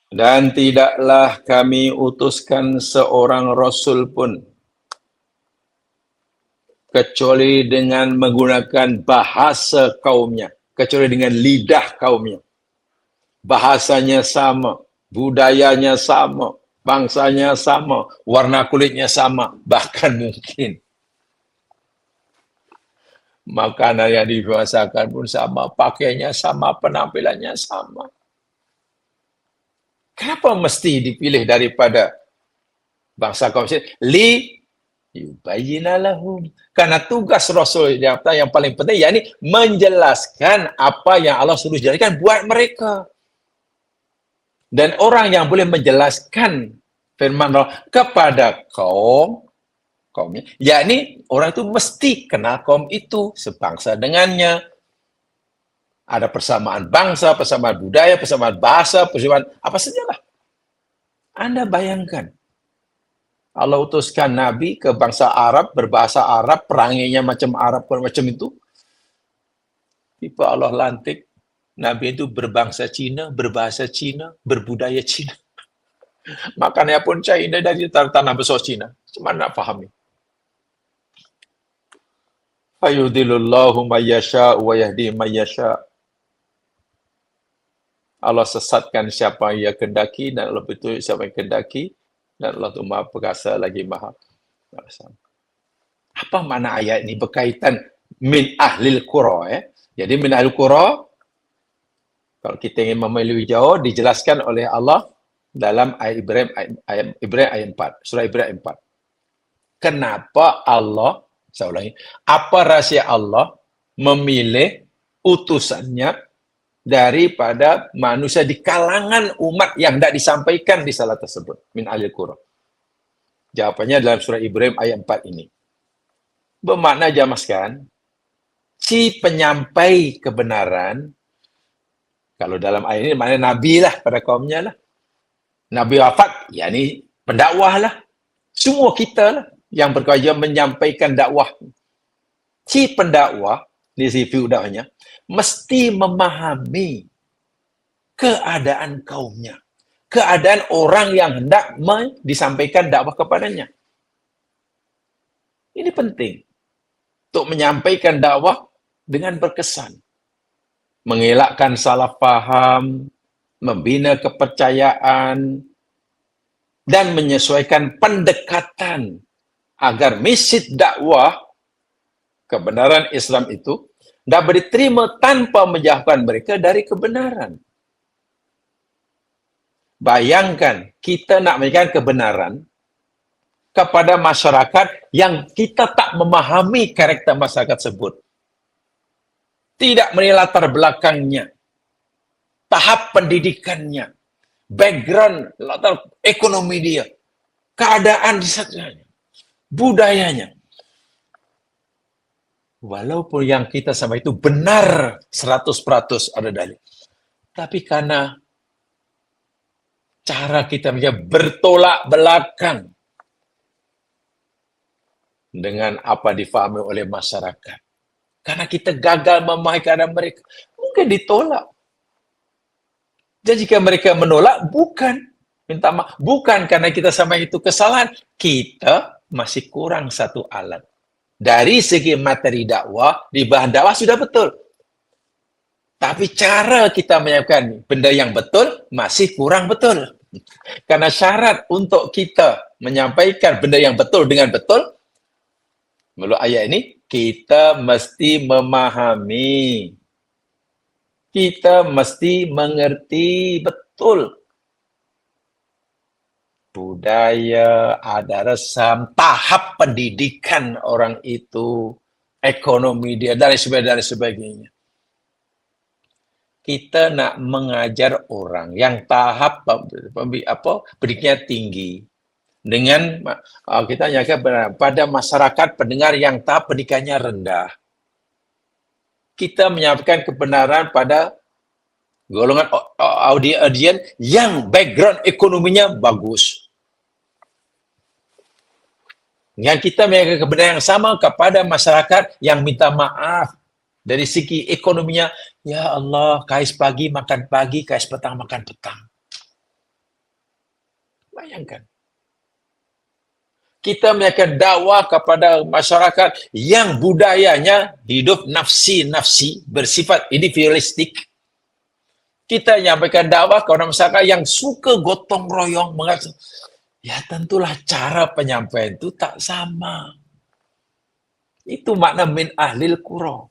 Dan tidaklah kami utuskan seorang rasul pun kecuali dengan menggunakan bahasa kaumnya, kecuali dengan lidah kaumnya. Bahasanya sama, budayanya sama, bangsanya sama, warna kulitnya sama, bahkan mungkin makanan yang dibiasakan pun sama, pakaiannya sama, penampilannya sama. Kenapa mesti dipilih daripada bangsa kaum sendiri? Yubayyina lahum. Karena tugas Rasul yang paling penting, yakni menjelaskan apa yang Allah suruh jelaskan buat mereka. Dan orang yang boleh menjelaskan firman Allah kepada kaumnya, yakni orang itu mesti kenal kaum itu, sebangsa dengannya. Ada persamaan bangsa, persamaan budaya, persamaan bahasa, persamaan apa sajalah. Anda bayangkan, Allah utuskan Nabi ke bangsa Arab, berbahasa Arab, peranginya macam Arab, macam itu. Tiba Allah lantik, Nabi itu berbangsa Cina, berbahasa Cina, berbudaya Cina. Makannya pun China dari tanah besar Cina. Cuma nak fahami. Fayudilullahu mayyasha wa yahdi mayyasha. Allah sesatkan siapa yang kendaki dan Allah betul siapa yang kendaki, dan Allah itu Maha Perkasa lagi Maha. Apa makna ayat ini berkaitan min ahlil qura ya? Jadi min ahlil qura, kalau kita ingin memilih jauh, dijelaskan oleh Allah dalam ayat Ibrahim ayat 4, surah Ibrahim 4. Kenapa Allah, saya ulangi, apa rahsia Allah memilih utusannya daripada manusia di kalangan umat yang tidak disampaikan di salah tersebut, min ahlil qura? Jawabannya dalam surah Ibrahim ayat 4 ini. Bermakna jamaskan, si penyampai kebenaran, kalau dalam ayat ini maknanya Nabi lah pada kaumnya lah. Nabi wafat, yakni pendakwah lah. Semua kita lah yang berkewajiban menyampaikan dakwah. Si pendakwah, di review dakwahnya, mesti memahami keadaan kaumnya. Keadaan orang yang hendak disampaikan dakwah kepadanya. Ini penting untuk menyampaikan dakwah dengan berkesan. Mengelakkan salah faham, membina kepercayaan, dan menyesuaikan pendekatan agar misi dakwah kebenaran Islam itu dapat diterima tanpa menjauhkan mereka dari kebenaran. Bayangkan, kita nak memberikan kebenaran kepada masyarakat yang kita tak memahami karakter masyarakat tersebut. Tidak menilai latar belakangnya, tahap pendidikannya, background, latar ekonomi dia, keadaan di sana, budayanya. Walaupun yang kita sama itu benar 100% ada dalil. Tapi karena cara kita bertolak belakang dengan apa difahami oleh masyarakat. Karena kita gagal memahami keadaan mereka, mungkin ditolak. Dan jika mereka menolak, minta maaf, bukan karena kita sama itu kesalahan, kita masih kurang satu alat. Dari segi materi dakwah, di bahan dakwah sudah betul. Tapi cara kita menyiapkan benda yang betul masih kurang betul. Karena syarat untuk kita menyampaikan benda yang betul dengan betul, menurut ayat ini, kita mesti memahami. Kita mesti mengerti betul budaya, adat resam, tahap pendidikan orang itu, ekonomi dia, dan sebagainya. Kita nak mengajar orang yang tahap pendidiknya tinggi, dengan kita nyatakan pada masyarakat pendengar yang tahap pendidikannya rendah. Kita menyampaikan kebenaran pada golongan audien yang background ekonominya bagus. Yang kita menyampaikan kebenaran yang sama kepada masyarakat yang minta maaf dari segi ekonominya. Ya Allah, kais pagi makan pagi, kais petang makan petang. Bayangkan. Kita menyampaikan dakwah kepada masyarakat yang budayanya hidup nafsi, bersifat individualistik. Kita menyampaikan dakwah kepada masyarakat yang suka gotong royong. Ya tentulah cara penyampaian itu tak sama. Itu makna min ahlil qura.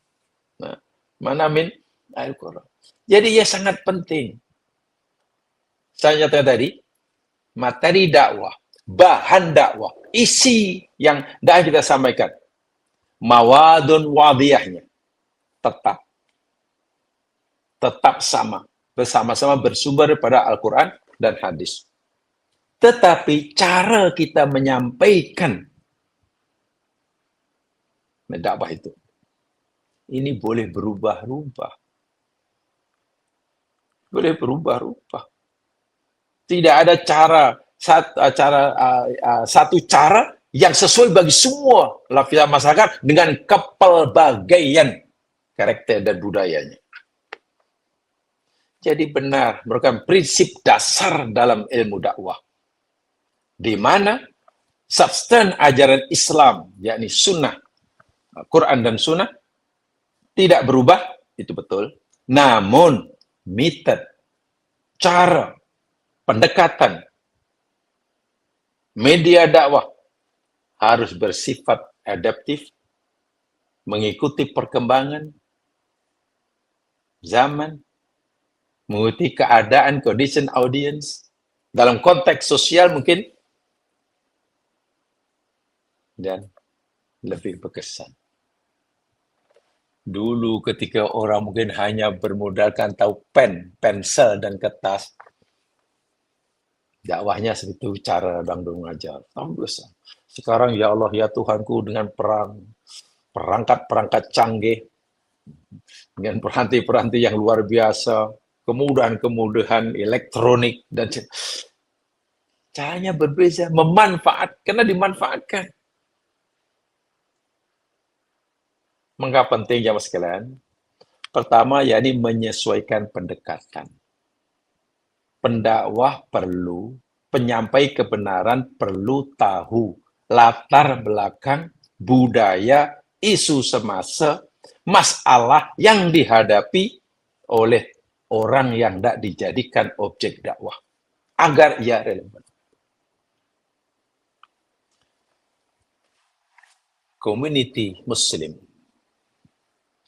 Makna min ahlil qura. Jadi ya sangat penting. Saya nyatakan tadi, materi dakwah, bahan dakwah, isi yang dah kita sampaikan, mawadun wadiyahnya tetap sama, bersama-sama bersumber pada Al-Quran dan hadis. Tetapi cara kita menyampaikan dakwah itu, ini boleh berubah-ubah. Boleh berubah-ubah. Tidak ada satu cara yang sesuai bagi semua lapisan masyarakat dengan kepelbagaian karakter dan budayanya. Jadi benar, merupakan prinsip dasar dalam ilmu dakwah. Di mana substan ajaran Islam, yakni sunnah, Quran dan sunnah, tidak berubah, itu betul. Namun, metode, cara, pendekatan, media dakwah harus bersifat adaptif, mengikuti perkembangan zaman, mengikuti keadaan, condition audience, dalam konteks sosial mungkin, dan lebih berkesan. Dulu ketika orang mungkin hanya bermodalkan tahu pensel dan kertas, dakwahnya seperti cara dangdung mengajar. Sekarang ya Allah ya Tuhanku dengan perangkat-perangkat canggih, dengan peranti-peranti yang luar biasa, kemudahan-kemudahan elektronik dan caranya berbeza, karena dimanfaatkan. Mengapa penting jamaah sekalian? Pertama, yakni menyesuaikan pendekatan. Pendakwah perlu, penyampai kebenaran perlu tahu latar belakang, budaya, isu semasa, masalah yang dihadapi oleh orang yang tidak dijadikan objek dakwah, agar ia relevan. Community Muslim,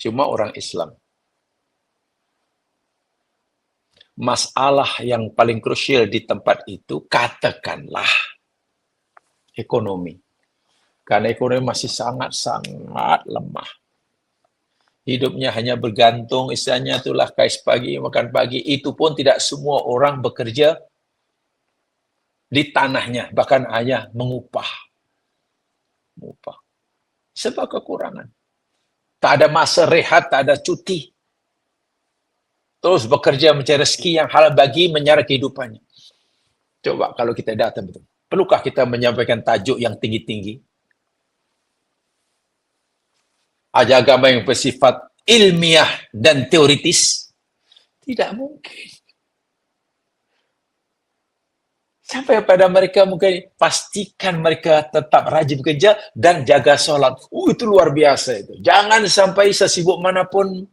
cuma orang Islam. Masalah yang paling krusial di tempat itu, katakanlah ekonomi. Karena ekonomi masih sangat-sangat lemah. Hidupnya hanya bergantung, istilahnya itulah kais pagi, makan pagi. Itu pun tidak semua orang bekerja di tanahnya, bahkan hanya mengupah. Sebab kekurangan. Tak ada masa rehat, tak ada cuti. Terus bekerja mencari rezeki yang halal bagi menyara kehidupannya. Coba kalau kita datang betul. Perlukah kita menyampaikan tajuk yang tinggi-tinggi? Ajar agama yang bersifat ilmiah dan teoritis? Tidak mungkin. Sampai pada mereka mungkin pastikan mereka tetap rajin bekerja dan jaga solat. Itu luar biasa itu. Jangan sampai sesibuk manapun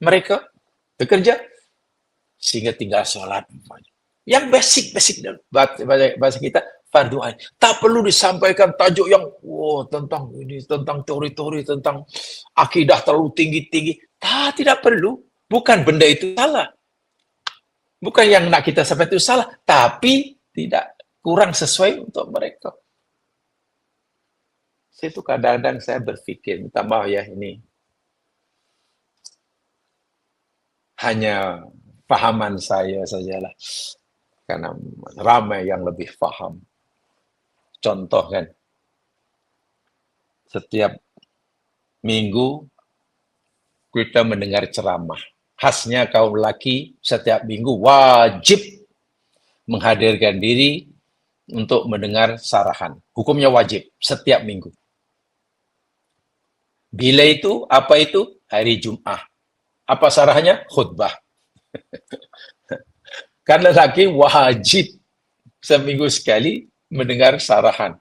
mereka bekerja sehingga tinggal solat. Yang basic bahasa kita fardu ain. Tak perlu disampaikan tajuk yang tentang ini, tentang teori-teori, tentang akidah terlalu tinggi-tinggi. Tidak perlu. Bukan benda itu salah. Bukan yang nak kita sampai itu salah, tapi tidak kurang sesuai untuk mereka. Itu kadang-kadang saya berpikir, minta maaf ya ini. Hanya pahaman saya sajalah. Karena ramai yang lebih faham. Contoh kan, setiap minggu kita mendengar ceramah. Khasnya kaum lelaki setiap minggu wajib menghadirkan diri untuk mendengar sarahan. Hukumnya wajib setiap minggu. Bila itu? Apa itu? Hari Jumat. Apa sarahannya? Khutbah. Kan lelaki wajib seminggu sekali mendengar sarahan.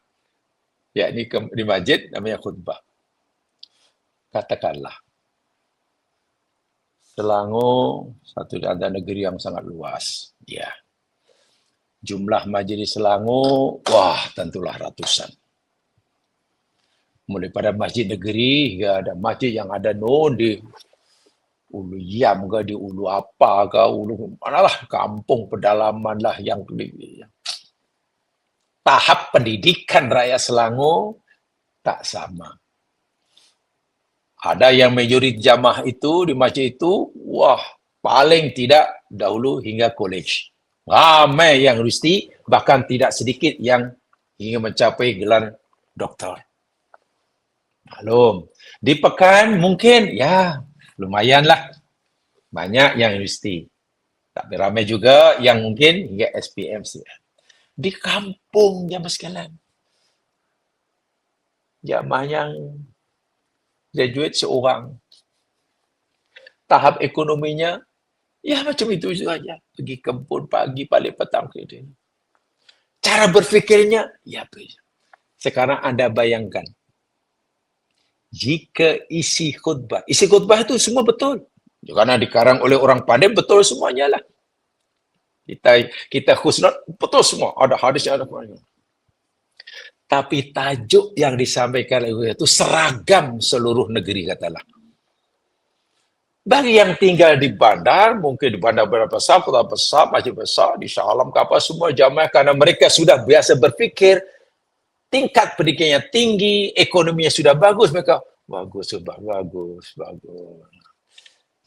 Yakni di masjid namanya khutbah. Katakanlah, Selangor satu ada negeri yang sangat luas. Ya. Jumlah masjid di Selangor, tentulah ratusan. Mulai pada masjid negeri hingga ada masjid yang ada di Ulu Yam ke, di Ulu apa ke, Ulu manalah kampung pedalaman lah yang tahap pendidikan rakyat Selangor tak sama. Ada yang majoriti jamaah itu di masjid itu, paling tidak dahulu hingga college. Ramai yang universiti, bahkan tidak sedikit yang hingga mencapai gelar doktor. Maklum. Di Pekan mungkin, lumayanlah. Banyak yang universiti. Tapi ramai juga yang mungkin hingga SPM. Di kampung, jamaah sekalian. Jamaah yang graduate seorang. Tahap ekonominya, macam itu saja. Pergi kebun pagi, balik petang. Cara berfikirnya, sekarang Anda bayangkan. Jika isi khutbah itu semua betul. Karena dikarang oleh orang pandai, betul semuanya lah. Kita khusnud, betul semua. Ada hadisnya, ada apa. Tapi tajuk yang disampaikan itu seragam seluruh negeri, katalah. Bagi yang tinggal di bandar, mungkin di bandar besar, kota besar, masjid besar, di Shah Alam, kapal semua jamaah, karena mereka sudah biasa berfikir, tingkat pendidikannya tinggi, ekonominya sudah bagus, mereka bagus.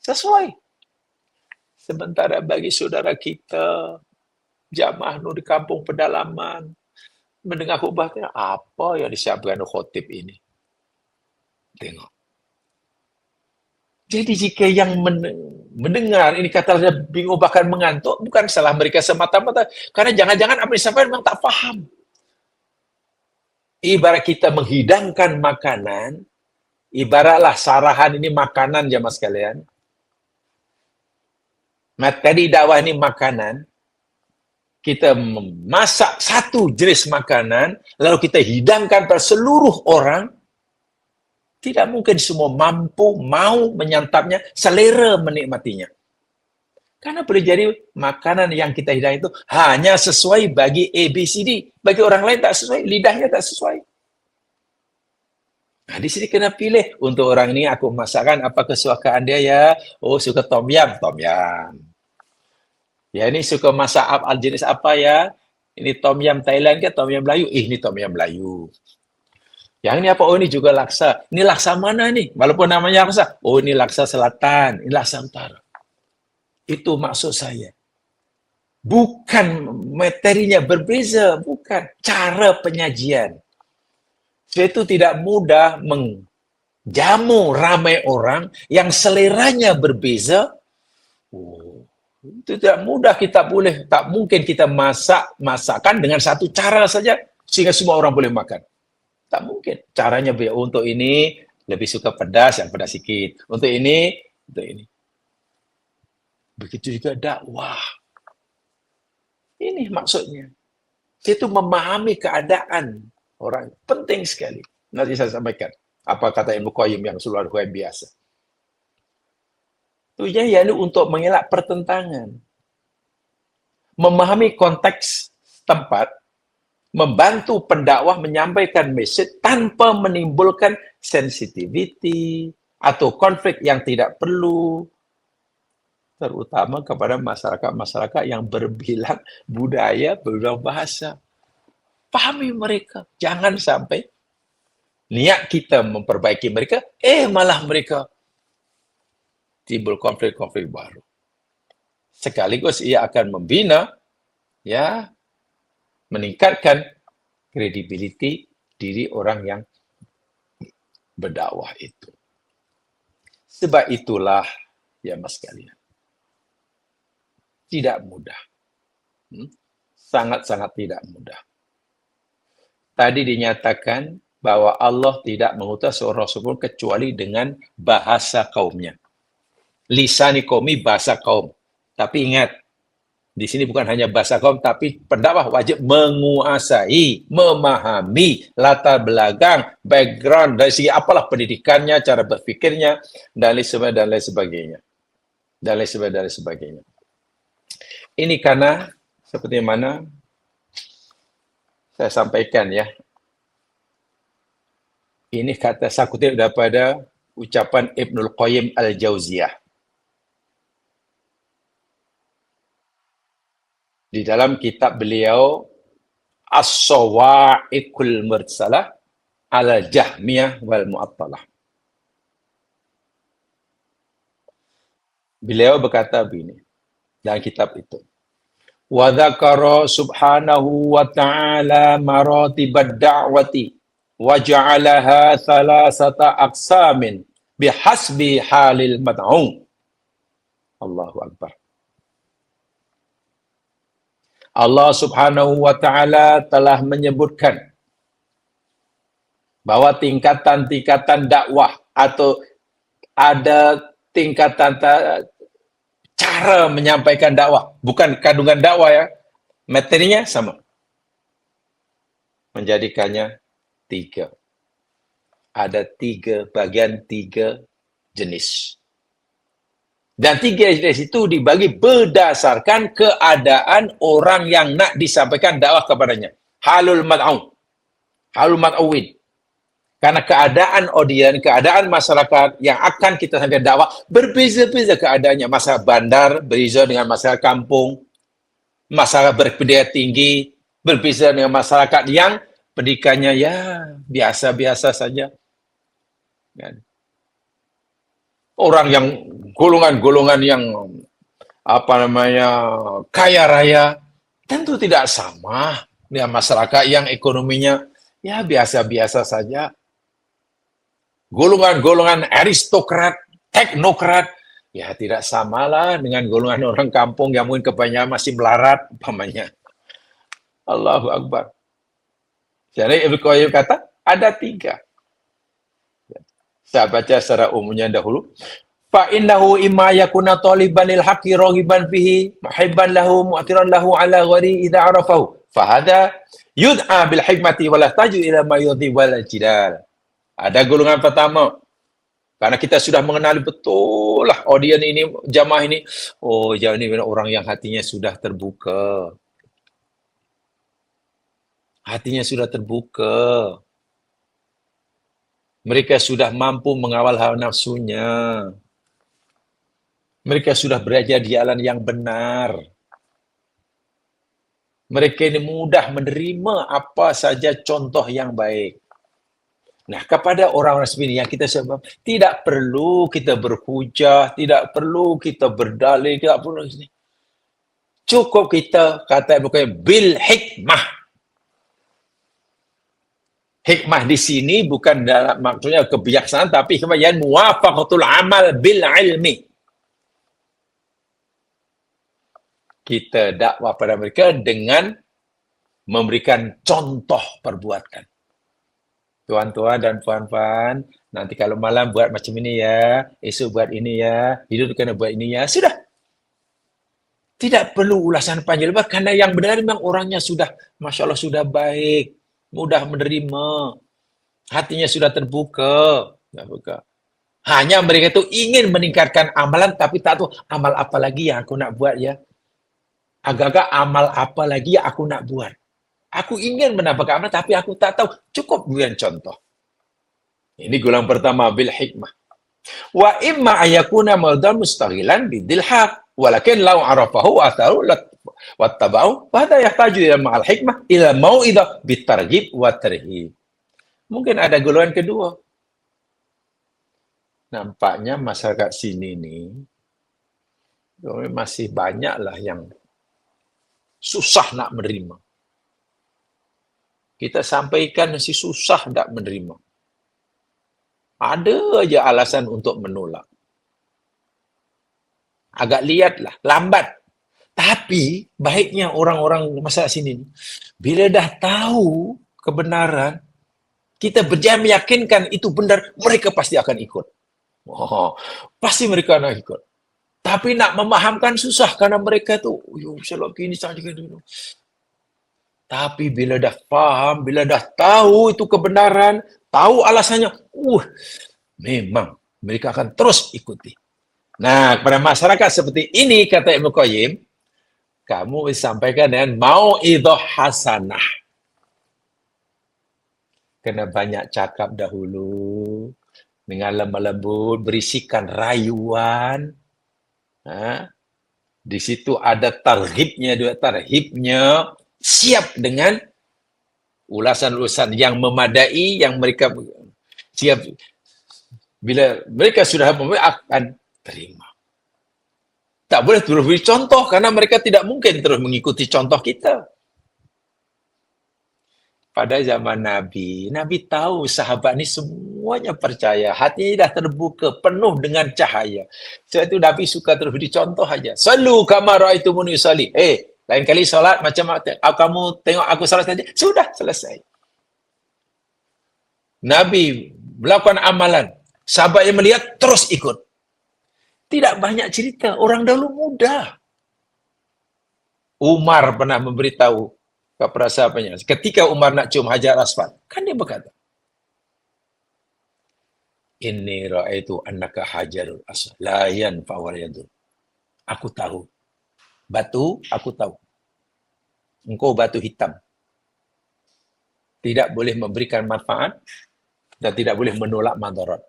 Sesuai. Sementara bagi saudara kita, jamaah di kampung pedalaman, mendengar khutbah, apa yang disiapkan khotib ini? Tengok. Jadi jika yang mendengar, ini kata bingung bahkan mengantuk, bukan salah mereka semata-mata. Karena jangan-jangan apa yang disampaikan memang tak faham. Ibarat kita menghidangkan makanan, ibaratlah sarahan ini makanan, jamaah sekalian. Tadi dakwah ini makanan. Kita memasak satu jenis makanan, lalu kita hidangkan pada seluruh orang, tidak mungkin semua mampu, mau menyantapnya, selera menikmatinya. Karena boleh jadi makanan yang kita hidang itu hanya sesuai bagi ABCD. Bagi orang lain tak sesuai, lidahnya tak sesuai. Nah, di sini kena pilih. Untuk orang ini aku masakkan apa kesukaan dia ya. Suka tom yum. Ya, ini suka masak jenis apa ya? Ini tom yum Thailand ke tom yum Melayu? Ini tom yum Melayu. Yang ini apa? Ini juga laksa. Ini laksa mana nih? Walaupun namanya laksa. Ini laksa selatan. Ini laksa utara. Itu maksud saya. Bukan materinya berbeza. Bukan. Cara penyajian. Sebab itu tidak mudah jamu ramai orang yang seleranya berbeza. Oh, itu tidak mudah kita boleh, tak mungkin kita masakan dengan satu cara saja sehingga semua orang boleh makan. Tak mungkin. Caranya untuk ini lebih suka pedas, yang pedas sikit. Untuk ini. Begitu juga dakwah. Ini maksudnya. Itu memahami keadaan orang. Penting sekali. Nanti saya sampaikan. Apa kata Ibnu Qayyim yang luar biasa. Tujuannya yakni untuk mengelak pertentangan. Memahami konteks tempat, membantu pendakwah menyampaikan message tanpa menimbulkan sensitivity atau konflik yang tidak perlu, terutama kepada masyarakat-masyarakat yang berbilang budaya, berbilang bahasa. Pahami mereka. Jangan sampai niat kita memperbaiki mereka, malah mereka timbul konflik-konflik baru. Sekaligus ia akan membina, ya, meningkatkan kredibiliti diri orang yang berdakwah itu. Sebab itulah, ya mas sekalian, tidak mudah. Sangat-sangat tidak mudah. Tadi dinyatakan bahwa Allah tidak mengutus seorang rasul pun kecuali dengan bahasa kaumnya. Lisani qaumi, bahasa kaum. Tapi ingat, di sini bukan hanya bahasa kaum, tapi pendakwah wajib menguasai, memahami latar belakang, background, dari segi apalah pendidikannya, cara berpikirnya, dan lain sebagainya. Dan lain sebagainya. Ini karena, seperti mana saya sampaikan ya, ini kata saya kutip daripada ucapan Ibnul Qayyim Al-Jauziyah. Di dalam kitab beliau As-Sawa'iqul Mursalah ala Jahmiyah wal Mu'attalah. Beliau berkata begini dalam kitab itu. Wa dzakara subhanahu wa ta'ala maratibad da'wati wa ja'alaha thalathata aqsamin bihasbi halil mad'um. Allahu akbar. Allah Subhanahu wa taala telah menyebutkan bahwa tingkatan-tingkatan dakwah atau ada tingkatan cara menyampaikan dakwah, bukan kandungan dakwah ya. Materinya sama. Menjadikannya 3. Ada 3 bagian, 3 jenis. Dan 3 jenis itu dibagi berdasarkan keadaan orang yang nak disampaikan dakwah kepadanya. Halul mad'u. Halul mad'uwin. Karena keadaan audien, keadaan masyarakat yang akan kita sampaikan dakwah berbeza-beza keadaannya. Masyarakat bandar berbeza dengan masyarakat kampung. Masyarakat berpendidikan tinggi berbeza dengan masyarakat yang pendidikannya ya biasa-biasa saja. Orang yang golongan-golongan yang kaya raya tentu tidak sama dengan masyarakat yang ekonominya ya biasa-biasa saja. Golongan-golongan aristokrat, teknokrat, ya tidak samalah dengan golongan orang kampung yang mungkin kebanyakan masih melarat, umpamanya. Allahu Akbar. Jadi Ibnu Qayyim kata, ada 3. Saya baca secara umumnya dahulu. Fa innahu imma yakuna taliban lil haqqi raghiban fihi muhibban lahu mu'tiran lahu ala ghairi idza arafahu. Fa hada yud'a bil hikmati wa la taju ila ma yudhi wal jidal. Ada golongan pertama. Karena kita sudah mengenali betul lah audien ini, jamaah ini. Oh, jamaah ini orang yang hatinya sudah terbuka. Hatinya sudah terbuka. Mereka sudah mampu mengawal hawa nafsunya. Mereka sudah berada di jalan yang benar. Mereka ini mudah menerima apa saja contoh yang baik. Nah, kepada orang-orang seperti ini yang kita sebut, tidak perlu kita berhujah, tidak perlu kita berdalil, tidak perlu ini. Cukup kita kata bukan bil hikmah. Hikmah di sini bukan dalam maksudnya kebijaksanaan, tapi kemudian muwafaqatul amal bil ilmi. Kita dakwah pada mereka dengan memberikan contoh perbuatan. Tuan-tuan dan puan-puan, nanti kalau malam buat macam ini ya, esok buat ini ya, hidup kena buat ini ya, sudah. Tidak perlu ulasan panjang lebar, karena yang benar memang orangnya sudah, Masya Allah, sudah baik, mudah menerima, hatinya sudah terbuka. Hanya mereka itu ingin meningkatkan amalan, tapi tak tahu amal apa lagi yang aku nak buat ya. Agak-agak amal apa lagi yang aku nak buat. Aku ingin menambahkan amal, tapi aku tak tahu. Cukup berikan contoh. Ini golongan pertama, bil hikmah. Wa imma ayakuna maudan mustaghilan bidil haq. Walakin lau arafahu wa atharu wattaba'u. Fahada yahtaju ila ma'al hikmah ila mau'idah bitarghib wa tarhib. Mungkin ada golongan kedua. Nampaknya masyarakat sini nih masih banyaklah yang susah nak menerima. Kita sampaikan masih susah nak menerima. Ada aja alasan untuk menolak. Agak lihatlah, lambat. Tapi baiknya orang-orang masyarakat sini, bila dah tahu kebenaran, kita berjaya meyakinkan itu benar, mereka pasti akan ikut. Oh, pasti mereka akan ikut. Tapi nak memahamkan susah karena mereka tu, selalu gini saja dulu. Tapi bila dah faham, bila dah tahu itu kebenaran, tahu alasannya, memang mereka akan terus ikuti. Nah, kepada masyarakat seperti ini, kata Ibnu Qayyim, kamu sampaikan dengan mau'idhah hasanah. Kena banyak cakap dahulu, dengan lemah lembut, berisikan rayuan. Di situ ada tarhibnya, siap dengan ulasan-ulasan yang memadai, yang mereka siap. Bila mereka sudah akan terima. Tak boleh terus beri contoh, karena mereka tidak mungkin terus mengikuti contoh kita. Pada zaman Nabi, Nabi tahu sahabat ni semuanya percaya. Hatinya dah terbuka, penuh dengan cahaya. Sebab itu Nabi suka terus beri contoh saja. Sallu kama ra'aitumuni usalli. Lain kali solat macam kamu tengok aku solat saja. Sudah, selesai. Nabi melakukan amalan. Sahabat yang melihat, terus ikut. Tidak banyak cerita. Orang dahulu mudah. Umar pernah memberitahu kepada sahabatnya. Ketika Umar nak cium Hajar Aswad, kan dia berkata, Inni ra'aitu annaka hajarul aswad la yanfa wa la yadur. Aku tahu. Batu, aku tahu. Engkau batu hitam. Tidak boleh memberikan manfaat dan tidak boleh menolak madarat.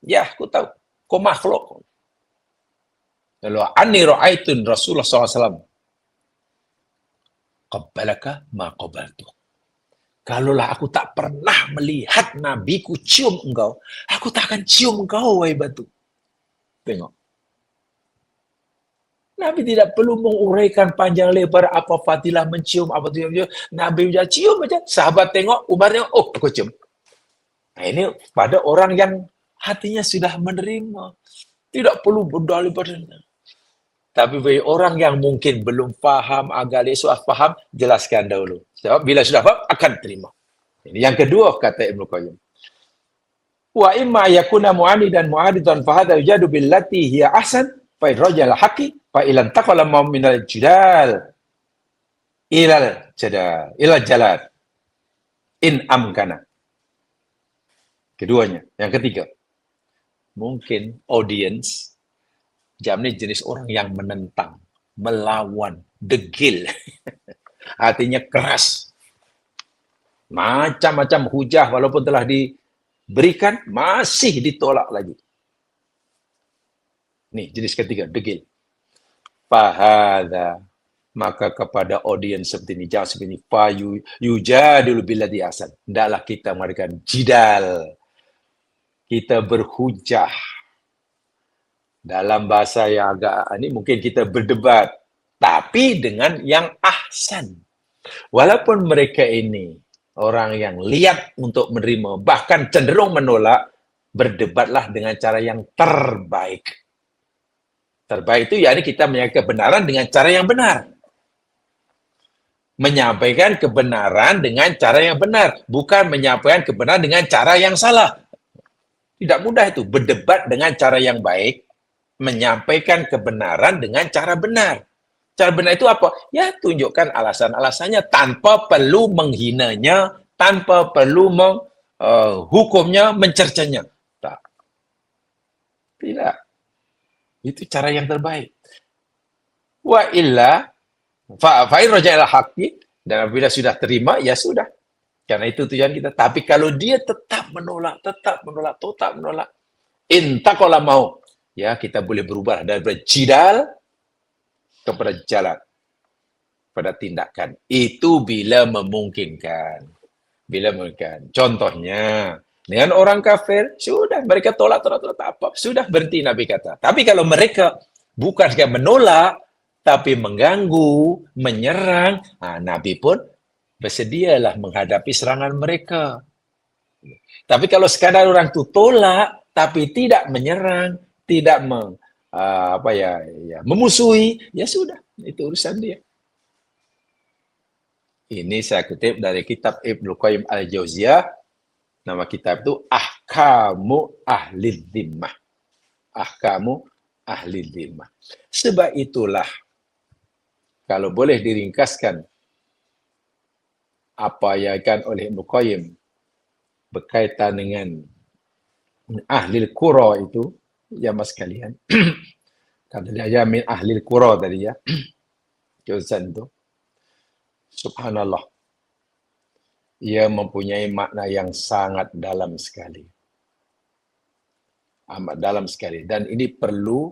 Ya, aku tahu. Kau makhluk. Lalu anni ra'aitun Rasulullah SAW qabbalaka ma qabaltu. Kalaulah aku tak pernah melihat Nabiku cium engkau, aku tak akan cium engkau, wahai batu. Tengok. Nabi tidak perlu menguraikan panjang lebar apa fadilah mencium, apa tu. Nabi saja cium saja. Sahabat tengok, Umar tengok, aku cium. Nah, ini pada orang yang hatinya sudah menerima. Tidak perlu berdalih-dalih. Tapi bagi orang yang mungkin belum faham, agak sudah faham, jelaskan dahulu. Sebab bila sudah faham, akan terima. Ini yang kedua, kata Ibnu Qayyim. Wa imma yakuna mu'anidan mu'anidan fahada yujadu billati hiya ahsan fa irrajal haqi fa ilan taqala ma minal jidal ilal jalal in amkana. Keduanya. Yang ketiga, mungkin audience jam ni jenis orang yang menentang, melawan, degil. Hatinya keras. Macam-macam hujah walaupun telah diberikan, masih ditolak lagi. Nih, jenis ketiga, degil. Fahadha. Maka kepada audiens seperti ini, jangan seperti ini. Yujadul billadhi ahsan. Hendaklah kita mengadakan jidal. Kita berhujah. Dalam bahasa yang agak ini mungkin kita berdebat, tapi dengan yang ahsan. Walaupun mereka ini orang yang liat untuk menerima, bahkan cenderung menolak, berdebatlah dengan cara yang terbaik. Terbaik itu yakni kita menyampaikan kebenaran dengan cara yang benar. Menyampaikan kebenaran dengan cara yang benar, bukan menyampaikan kebenaran dengan cara yang salah. Tidak mudah itu, berdebat dengan cara yang baik, menyampaikan kebenaran dengan cara benar. Cara benar itu apa? Ya, tunjukkan alasan-alasannya tanpa perlu menghinanya, tanpa perlu menghukumnya, mencercanya. Tak. Tidak. Itu cara yang terbaik. Wa illa fa'in raja'il haqqi, dan apabila sudah terima, ya sudah. Karena itu tujuan kita. Tapi kalau dia tetap menolak, tetap menolak, intaqala mau, ya kita boleh berubah dari jidal kepada jalan, pada tindakan. Itu bila memungkinkan. Bila memungkinkan. Contohnya, dengan orang kafir, sudah mereka tolak apa. Sudah berhenti Nabi kata. Tapi kalau mereka bukan sekadar menolak, tapi mengganggu, menyerang, Nabi pun bersedialah menghadapi serangan mereka. Tapi kalau sekadar orang itu tolak, tapi tidak menyerang, tidak memusuhi, ya sudah, itu urusan dia. Ini saya kutip dari kitab Ibnu Qayyim al-Jauziyah. Nama kitab itu Ahkamu Ahli Dhimmah. Ahkamu Ahli Dhimmah. Sebab itulah, kalau boleh diringkaskan apa yang akan oleh Ibnu Qayyim berkaitan dengan ahli qura itu, ya mas kalian. Kata dia min ahli qura tadi ya. Juzan itu. Subhanallah. Ia mempunyai makna yang sangat dalam sekali. Amat dalam sekali. Dan ini perlu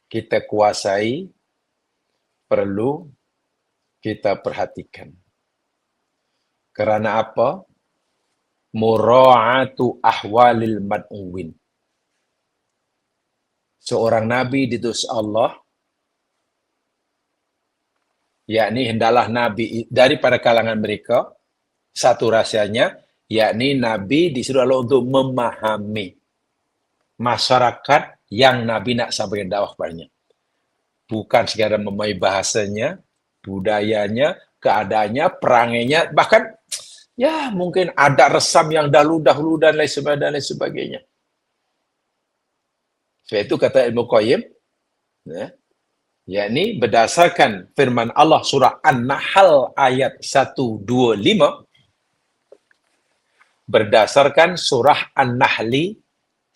kita kuasai, perlu kita perhatikan. Kerana apa? Mura'atu ahwalil mad'uwin. Seorang Nabi diutus Allah, yakni hendaklah Nabi daripada kalangan mereka, satu rahsianya, yakni Nabi disuruh Allah untuk memahami masyarakat yang Nabi nak sampaikan dakwah kepadanya. Bukan sekadar memahami bahasanya, budayanya, keadaannya, perangainya, bahkan ya mungkin ada resam yang dahulu dan lain sebagainya. Sebab itu kata Ibnu Qayyim, yakni berdasarkan firman Allah surah An-Nahl ayat 125, berdasarkan surah An-Nahli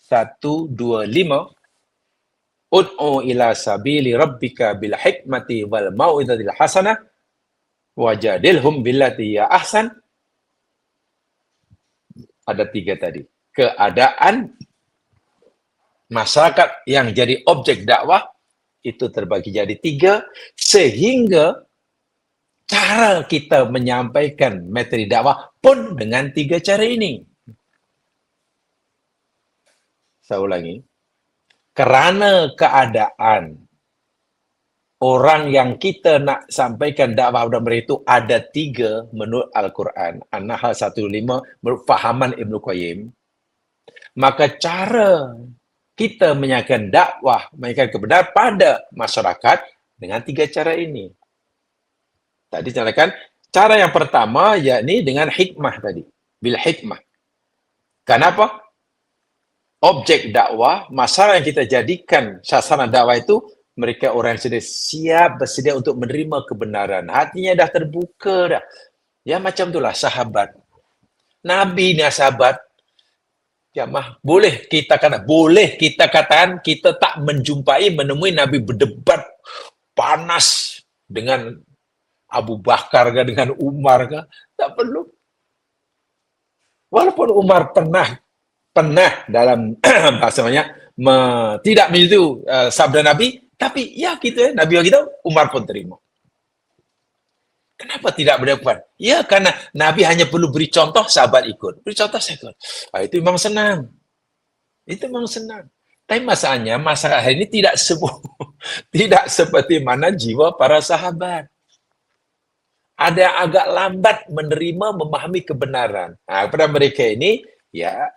125, Ud'u ila sabili rabbika bil hikmati wal mau'izatil hasanah wajadilhum billati ya ahsan. Ada 3 tadi. Keadaan masyarakat yang jadi objek dakwah itu terbagi jadi 3, sehingga cara kita menyampaikan materi dakwah pun dengan 3 cara ini. Saya ulangi. Kerana keadaan orang yang kita nak sampaikan dakwah kepada mereka itu ada 3 menurut Al-Quran. An-Nahl 125 menurut fahaman Ibnu Qayyim. Maka cara kita menyampaikan dakwah, menyampaikan kebenaran pada masyarakat dengan 3 cara ini. Tadi contohkan, cara yang pertama yakni dengan hikmah tadi. Bil hikmah. Kenapa? Objek dakwah, masalah yang kita jadikan sasaran dakwah itu, mereka orang yang sudah siap, bersedia untuk menerima kebenaran. Hatinya dah terbuka dah. Ya macam itulah sahabat. Nabi ni sahabat. Ya boleh kita katakan kita tak menemui Nabi berdebat panas dengan Abu Bakar ke, dengan Umar ke. Tak perlu. Walaupun Umar pernah dalam bahasanya tidak menyetujui sabda Nabi, tapi ya kita Nabi kita Umar pun terima. Kenapa tidak berdebat? Ya karena Nabi hanya perlu beri contoh, sahabat ikut. Beri contoh, saya ikut. Itu memang senang. Tapi masalahnya masyarakat hari ini tidak seperti mana jiwa para sahabat. ada yang agak lambat menerima, memahami kebenaran. Pada mereka ini, ya,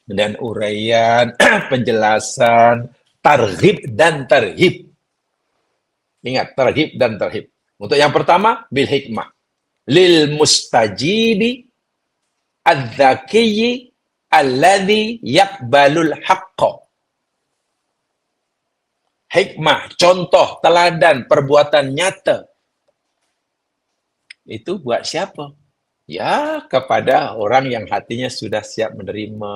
dan uraian, penjelasan, targhib dan tarhib. Ingat, targhib dan tarhib. Untuk yang pertama, bil hikmah. Lil mustajibi adz-dzakiyyi alladzi yaqbalul haqqa. Hikmah, contoh, teladan, perbuatan nyata. Itu buat siapa? Ya, kepada orang yang hatinya sudah siap menerima,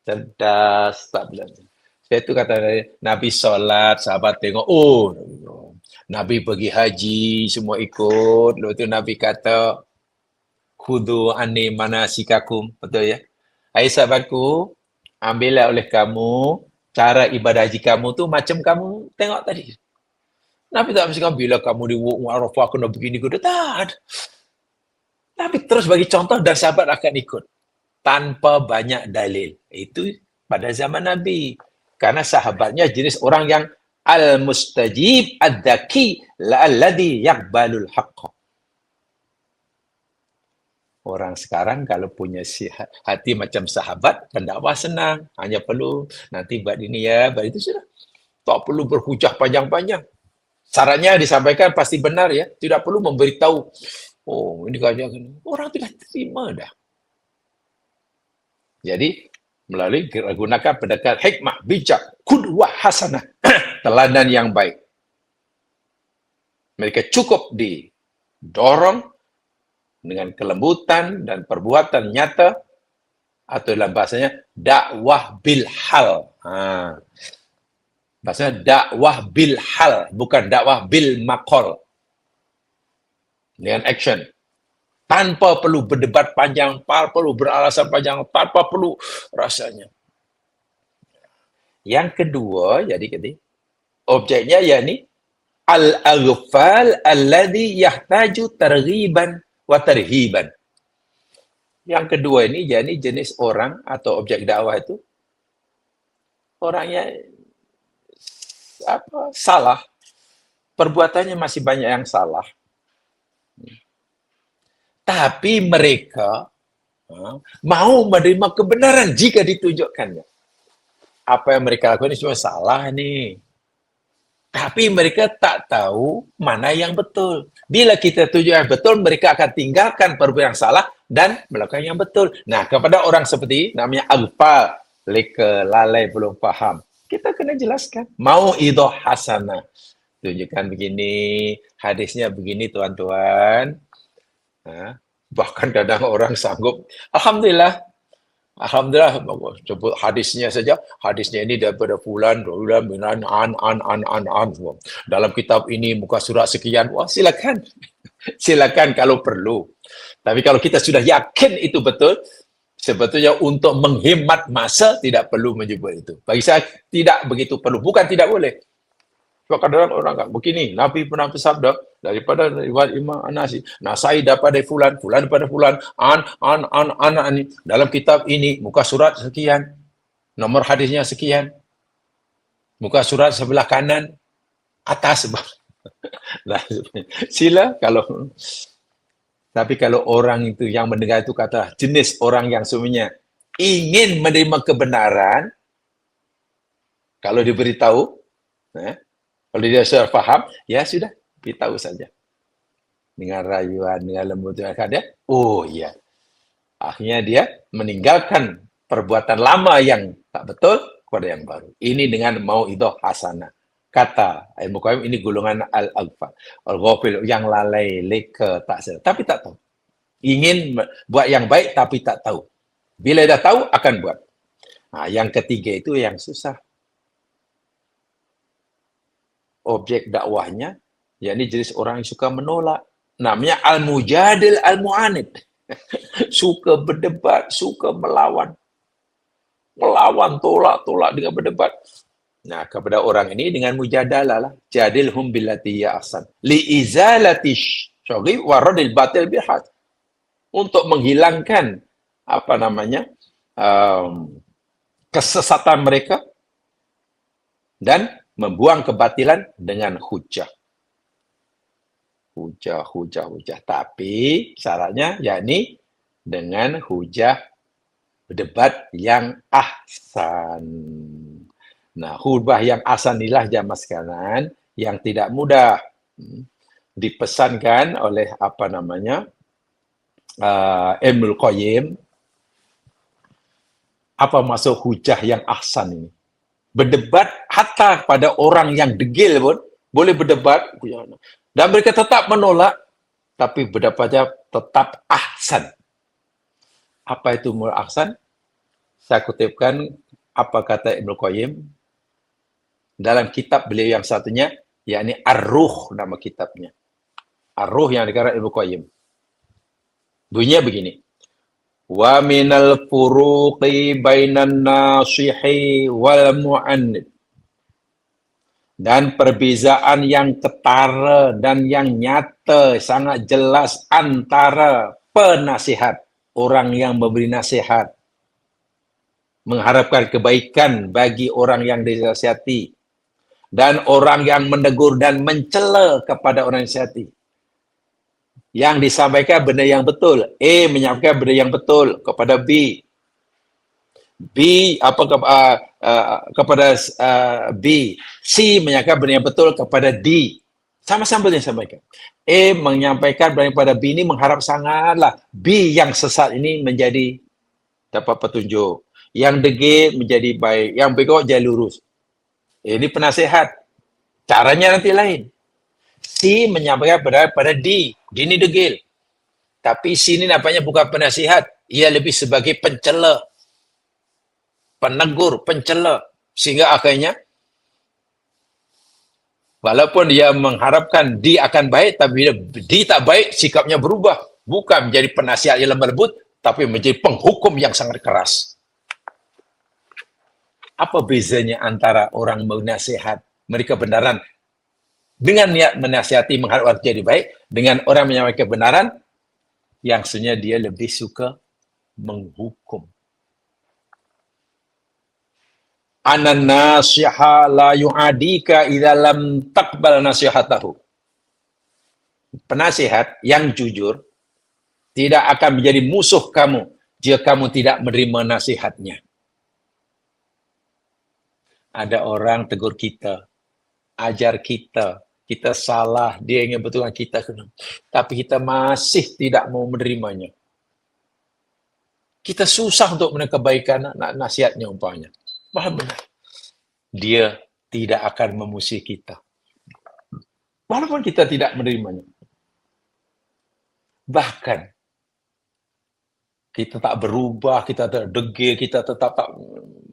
cerdas, tak belajar. Saya itu kata Nabi solat, sahabat tengok, oh, Nabi pergi haji, semua ikut. Lalu itu Nabi kata, khudu anni manasikakum. Betul ya? Hai sahabatku, ambillah oleh kamu cara ibadah haji kamu tu macam kamu tengok tadi. Nabi tak mesti bila kamu di Arafah kena begini, kena tak. Nabi terus bagi contoh dan sahabat akan ikut. Tanpa banyak dalil. Itu pada zaman Nabi. Karena sahabatnya jenis orang yang al-mustajib ad-daki la'alladhi yaqbalul haqqa. Orang sekarang kalau punya hati macam sahabat, dan dakwah senang. Hanya perlu nanti buat ini ya, buat itu sudah. Tak perlu berhujah panjang-panjang. Syaratnya disampaikan pasti benar ya. Tidak perlu memberitahu. Oh, ini kajian. Orang tidak terima dah. Jadi, melalui gunakan pendekatan hikmah, bijak, qudwah hasanah, teladan yang baik. Mereka cukup didorong dengan kelembutan dan perbuatan nyata, atau dalam bahasanya dakwah bil hal. Bahasanya dakwah bil hal, bukan dakwah bil maqal. Dengan action. Tanpa perlu berdebat panjang, tanpa perlu beralasan panjang, tanpa perlu rasanya. Yang kedua, jadi objeknya yakni al-aghfal alladhi yahtaju targhiban wa tarhiban. Yang kedua ini yakni jenis orang atau objek dakwah itu orangnya salah. Perbuatannya masih banyak yang salah. Tapi mereka mau menerima kebenaran jika ditunjukkannya. Apa yang mereka lakukan ini semua salah nih. Tapi mereka tak tahu mana yang betul. Bila kita tunjuk yang betul, mereka akan tinggalkan perbuatan yang salah dan melakukan yang betul. Nah, kepada orang seperti namanya aghfal, leka, lalai, belum faham. Kita kena jelaskan. Mau idah hasanah. Tunjukkan begini, hadisnya begini tuan-tuan. Bahkan kadang orang sanggup, Alhamdulillah, sebut hadisnya saja. Hadisnya ini daripada fulan, dalam kitab ini muka surat sekian. Wah, silakan. Silakan kalau perlu. Tapi kalau kita sudah yakin itu betul, sebetulnya untuk menghemat masa tidak perlu menyebut itu. Bagi saya tidak begitu perlu. Bukan tidak boleh. Sebab kadang-kadang orang kan begini, Nabi pernah bersabda daripada riwayat Imam An-Nasai, Nasai dapat dari fulan, fulan daripada fulan, ini dalam kitab ini muka surat sekian, nomor hadisnya sekian, muka surat sebelah kanan, atas. Sila kalau tapi kalau orang itu yang mendengar itu kata jenis orang yang sebenarnya ingin menerima kebenaran, kalau diberitahu, kalau dia sudah faham, ya sudah, beritahu saja. Dengan rayuan, dengan lembutan dia, oh iya. Akhirnya dia meninggalkan perbuatan lama yang tak betul kepada yang baru. Ini dengan mauidhah hasanah. Kata ilmu qayyim ini golongan al-aghfal. Al-ghafil yang lalai, leka, tak sadar. Tapi tak tahu. Ingin buat yang baik tapi tak tahu. Bila dah tahu, akan buat. Yang ketiga itu yang susah. Objek dakwahnya, yakni jenis orang yang suka menolak. Namanya al-mujadil al-mu'anid. Suka berdebat, suka melawan. Melawan, tolak dengan berdebat. Nah, kepada orang ini dengan mujadalah lah. Jadilhum billati ya ahsan. Li'izalati syaghi wa radil batil bihad. Untuk menghilangkan kesesatan mereka dan membuang kebatilan dengan hujah. hujah. Tapi syaratnya yakni dengan hujah debat yang ahsan. Nah, hujah yang ahsan inilah jamaah sekalian yang tidak mudah. Dipesankan oleh Ibnul Qayyim. Apa maksud hujah yang ahsan ini? Berdebat hatta pada orang yang degil pun boleh berdebat dan mereka tetap menolak, tapi berdebatnya tetap ahsan. Apa itu mul ahsan? Saya kutipkan apa kata Ibnu Qayyim dalam kitab beliau yang satunya, yakni Ar-Ruh nama kitabnya. Ar-Ruh yang dikarang Ibnu Qayyim. Bunyinya begini. Wa minal furuqi bainan nasihi wal mu'annid. Dan perbezaan yang ketara dan yang nyata sangat jelas antara penasihat, orang yang memberi nasihat, mengharapkan kebaikan bagi orang yang dinasihati, dan orang yang menegur dan mencela kepada orang yang dinasihati. Yang disampaikan benda yang betul. A menyampaikan benda yang betul kepada B. Kepada B. C menyampaikan benda yang betul kepada D. Sama-sama yang disampaikan. A menyampaikan benda kepada B ini mengharap sangatlah B yang sesat ini menjadi dapat petunjuk. Yang degil menjadi baik. Yang bengkok jadi lurus. Ini penasihat. Caranya nanti lain. C menyampaikan pada D. D ini degil. Tapi C ini nampaknya bukan penasihat. Ia lebih sebagai pencela. Penegur, pencela. Sehingga akhirnya, walaupun dia mengharapkan D akan baik, tapi bila D tak baik, sikapnya berubah. Bukan menjadi penasihat yang lemah lembut, tapi menjadi penghukum yang sangat keras. Apa bezanya antara orang menasihat, mereka benaran, dengan niat menasihati mengharap orang jadi baik, dengan orang menyampaikan kebenaran, yang sebenarnya dia lebih suka menghukum. Anan nasiha la yu'adika idza lam taqbal nasihatahu. Penasihat yang jujur tidak akan menjadi musuh kamu jika kamu tidak menerima nasihatnya. Ada orang tegur kita, ajar kita, kita salah, dia ingin betulkan kita, tapi kita masih tidak mau menerimanya. Kita susah untuk menerima kebaikan nasihatnya umpamanya. Benar. Dia tidak akan memusuhi kita. Walaupun kita tidak menerimanya. Bahkan kita tak berubah, kita tak degil, kita tetap tak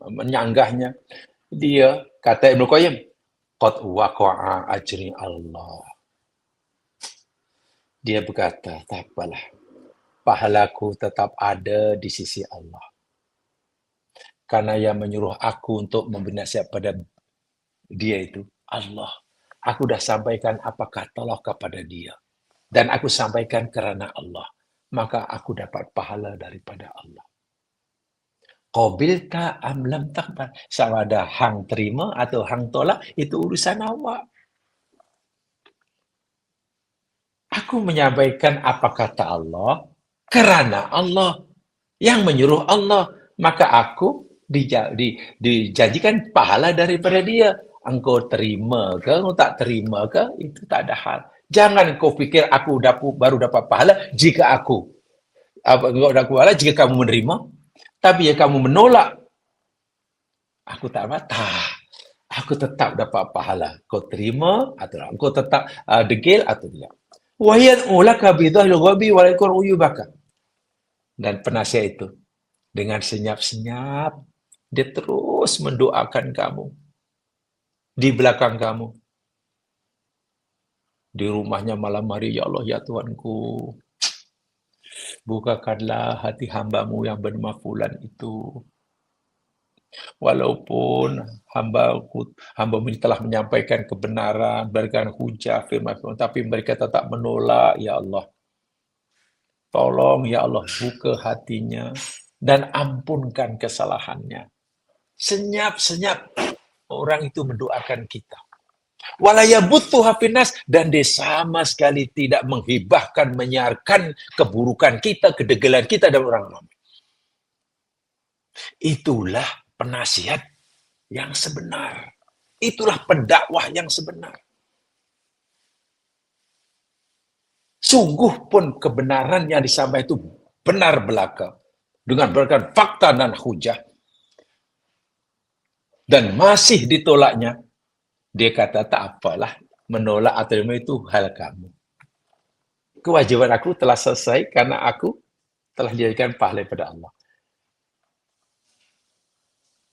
menyanggahnya. Dia, kata Ibnu Qayyim, qad waqa'a ajri Allah. Dia berkata, tak apalah. Pahalaku tetap ada di sisi Allah. Karena yang menyuruh aku untuk memberi nasihat pada dia itu Allah. Aku dah sampaikan apa kata Allah kepada dia. Dan aku sampaikan kerana Allah. Maka aku dapat pahala daripada Allah. Qabil tak amlam takbal. Sama ada hang terima atau hang tolak, itu urusan awak. Aku menyampaikan apa kata Allah kerana Allah. Yang menyuruh Allah. Maka aku dijanjikan pahala daripada dia. Engkau terima ke, engkau tak terima ke, itu tak ada hal. Jangan kau fikir aku baru dapat pahala jika engkau dapat pahala jika kamu menerima. Tapi ya kamu menolak, aku tak patah. Aku tetap dapat pahala. Kau terima atau tak. Kau tetap degil atau tidak. Wahiyat ulaka bidhahil ghabi walaikun uyubaka. Dan penasihat itu, dengan senyap-senyap, dia terus mendoakan kamu. Di belakang kamu. Di rumahnya malam hari, ya Allah, ya Tuhanku. Bukakanlah hati hambamu yang bernama Fulan itu. Walaupun hamba ini telah menyampaikan kebenaran, berikan hujah, firman, tapi mereka tetap menolak, ya Allah. Tolong, ya Allah, buka hatinya dan ampunkan kesalahannya. Senyap-senyap orang itu mendoakan kita. Wala yabuthuha finnas, dan dia sama sekali tidak menghibahkan, menyiarkan keburukan kita, kedegelan kita dan orang ramai. Itulah penasihat yang sebenar. Itulah pendakwah yang sebenar. Sungguh pun kebenaran yang disampaikan itu benar belaka, dengan berdasarkan fakta dan hujah, dan masih ditolaknya, dia kata tak apalah, menolak atau menerima itu hal kamu. Kewajiban aku telah selesai karena aku telah dijadikan pahala pada Allah.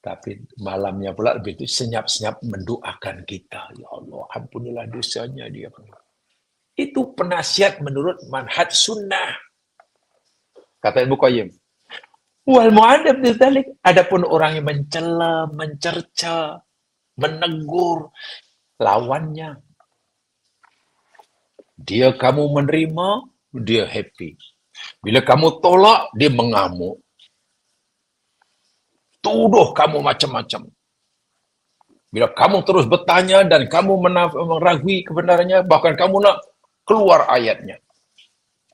Tapi malamnya pula begitu senyap-senyap mendoakan kita. Ya Allah, ampunilah dosanya dia. Itu penasihat menurut manhaj sunnah. Kata Ibnu Qayyim. Wal mu'adab bidzalik, adapun orang yang mencela, mencerca, menegur lawannya, dia kamu menerima, dia happy. Bila kamu tolak, dia mengamuk. Tuduh kamu macam-macam. Bila kamu terus bertanya dan kamu meragui kebenarannya, bahkan kamu nak keluar ayatnya.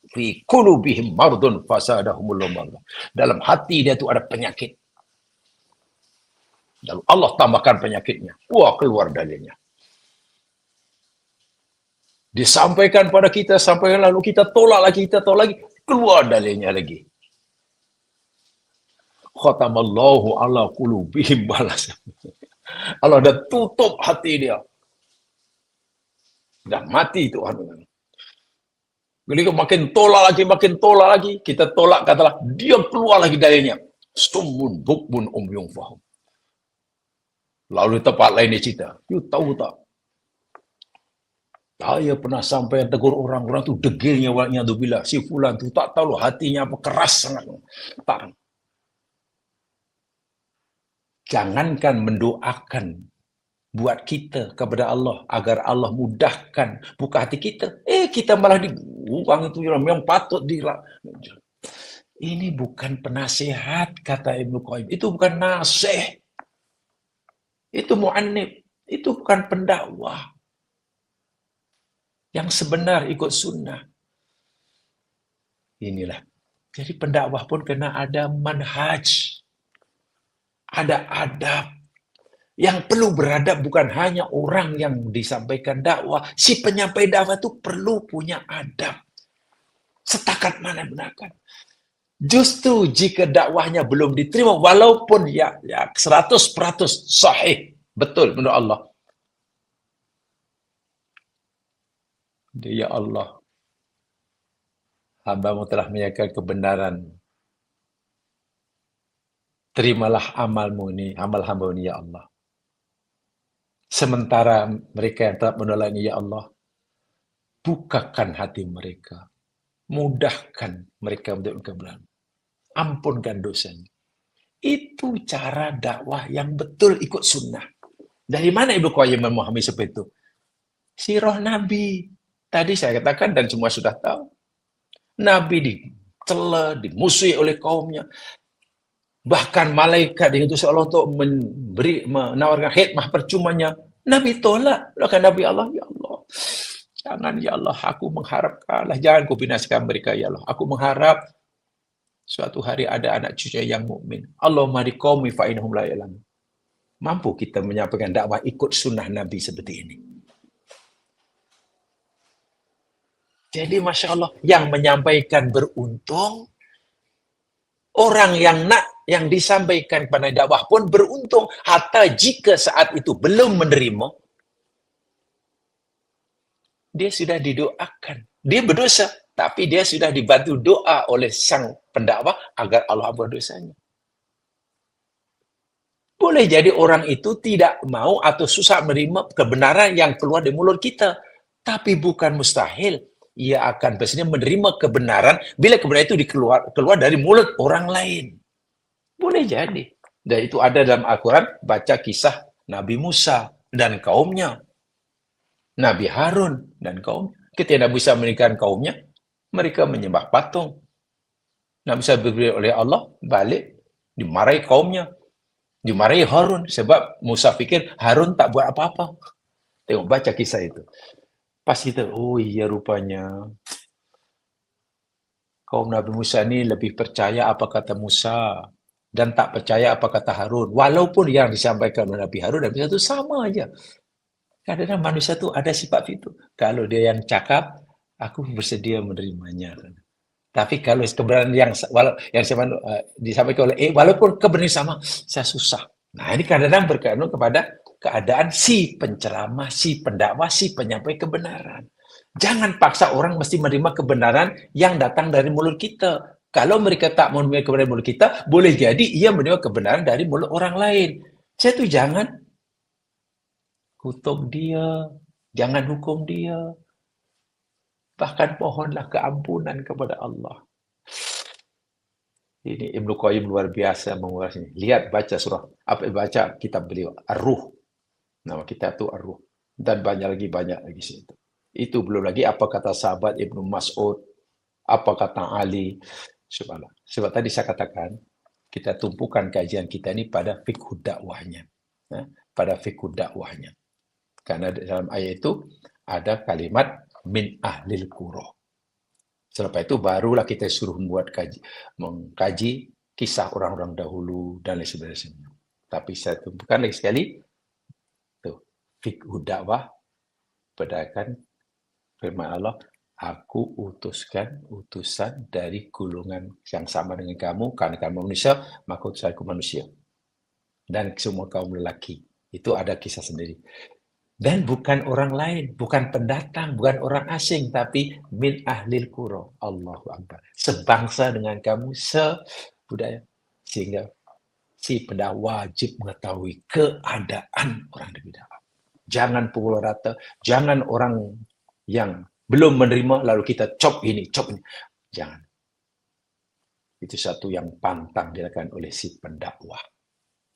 Fi qulubihim mardun fasadahumullah. Dalam hati dia tu ada penyakit. Lalu Allah tambahkan penyakitnya. Wah, keluar dalilnya. Disampaikan pada kita, sampaikan lalu kita tolak lagi, keluar dalilnya lagi. Khatamallahu ala qulubihim balas. Allah dah tutup hati dia. Dah mati Tuhan. Jadi makin tolak lagi, kita tolak katalah, dia keluar lagi dalilnya. Summun bukmun umyung fahum. Lalu di tempat lain dia cerita, you tahu tak? Saya pernah sampai tegur orang tu degilnya walanya tu bila si fulan tu tak tahu hatinya apa, keras sangat. Tak. Jangankan mendoakan buat kita kepada Allah agar Allah mudahkan buka hati kita. Kita malah dibuang itu yang patut Ini bukan penasihat, kata Ibnu Qayyim. Itu bukan nasih. Itu mu'annib. Itu bukan pendakwah. Yang sebenar ikut sunnah. Inilah. Jadi pendakwah pun kena ada manhaj. Ada adab. Yang perlu beradab bukan hanya orang yang disampaikan dakwah. Si penyampai dakwah itu perlu punya adab. Setakat mana benakan. Justru jika dakwahnya belum diterima, walaupun ya 100% sahih, betul menurut Allah. Ya Allah, hamba-Mu telah menyatakan kebenaran. Terimalah amalmu ini, amal hamba ini, ya Allah. Sementara mereka yang tetap menolak ini, ya Allah, bukakan hati mereka. Mudahkan mereka untuk kebenaran. Ampunkan dosanya. Itu cara dakwah yang betul ikut sunnah. Dari mana Ibnu Qayyim memahami seperti itu? Sirah Nabi. Tadi saya katakan dan semua sudah tahu. Nabi dicela, dimusuhi oleh kaumnya. Bahkan malaikat diutus Allah untuk menawarkan khidmah percumanya. Nabi tolak. Bahkan Nabi Allah, ya Allah. Jangan ya Allah, aku mengharapkanlah. Jangan kau binasakan mereka ya Allah. Aku mengharap suatu hari ada anak cucu yang mukmin. Allahumma di qaumi fa innahum la ya'lamun. Mampu kita menyampaikan dakwah ikut sunnah Nabi seperti ini. Jadi Masya Allah, yang menyampaikan beruntung, orang yang disampaikan kepada dakwah pun beruntung, hatta jika saat itu belum menerima, dia sudah didoakan. Dia berdosa, tapi dia sudah dibantu doa oleh sang pendakwah agar Allah ampun dosanya. Boleh jadi orang itu tidak mau atau susah menerima kebenaran yang keluar dari mulut kita. Tapi bukan mustahil. Ia akan biasanya menerima kebenaran bila kebenaran itu keluar dari mulut orang lain. Boleh jadi. Dan itu ada dalam Al-Quran, baca kisah Nabi Musa dan kaumnya. Nabi Harun dan kaumnya. Ketika Nabi Musa meninggalkan kaumnya, mereka menyembah patung. Nabi Musa diberi oleh Allah, balik, dimarahi kaumnya. Dimarahi Harun, sebab Musa pikir Harun tak buat apa-apa. Tengok, baca kisah itu. Pas kita, oh iya rupanya kaum Nabi Musa ini lebih percaya apa kata Musa dan tak percaya apa kata Harun. Walaupun yang disampaikan oleh Nabi Harun dan Musa itu sama aja. Kadang-kadang manusia tuh ada sifat itu. Kalau dia yang cakap, aku bersedia menerimanya. Tapi kalau kebenaran yang disampaikan oleh walaupun kebenaran sama, saya susah. Nah, ini kadang-kadang bergantung kepada keadaan si penceramah, si pendakwah, si penyampai kebenaran. Jangan paksa orang mesti menerima kebenaran yang datang dari mulut kita. Kalau mereka tak menerima kebenaran dari mulut kita, boleh jadi ia menerima kebenaran dari mulut orang lain. Saya tuh jangan kutuk dia, jangan hukum dia, bahkan pohonlah keampunan kepada Allah. Ini Ibnu Qayyim luar biasa mengulas ini. Lihat, baca surah, baca kitab beliau, Ar-Ruh. Nama kitab itu Ar-Ruh. Dan banyak lagi situ. Itu belum lagi apa kata sahabat Ibnu Mas'ud, apa kata Ali. Subhanallah. Sebab tadi saya katakan, kita tumpukan kajian kita ini pada fikih dakwahnya. Pada fikih dakwahnya. Karena dalam ayat itu ada kalimat min ahlil qura. Selepas itu barulah kita suruh mengkaji kisah orang-orang dahulu dan lain sebagainya. Tapi saya tumpukan lagi sekali, tuh, fikih dakwah, berdasarkan firman Allah, aku utusan dari golongan yang sama dengan kamu, karena kamu manusia, maka utusan aku manusia. Dan semua kaum lelaki. Itu ada kisah sendiri. Dan bukan orang lain, bukan pendatang, bukan orang asing, tapi min ahlil qura. Allahu Akbar. Sebangsa dengan kamu, sebudaya. Sehingga si pendakwah wajib mengetahui keadaan orang di bidang. Jangan pukul rata, jangan orang yang belum menerima lalu kita cop ini. Jangan. Itu satu yang pantang dilakukan oleh si pendakwah.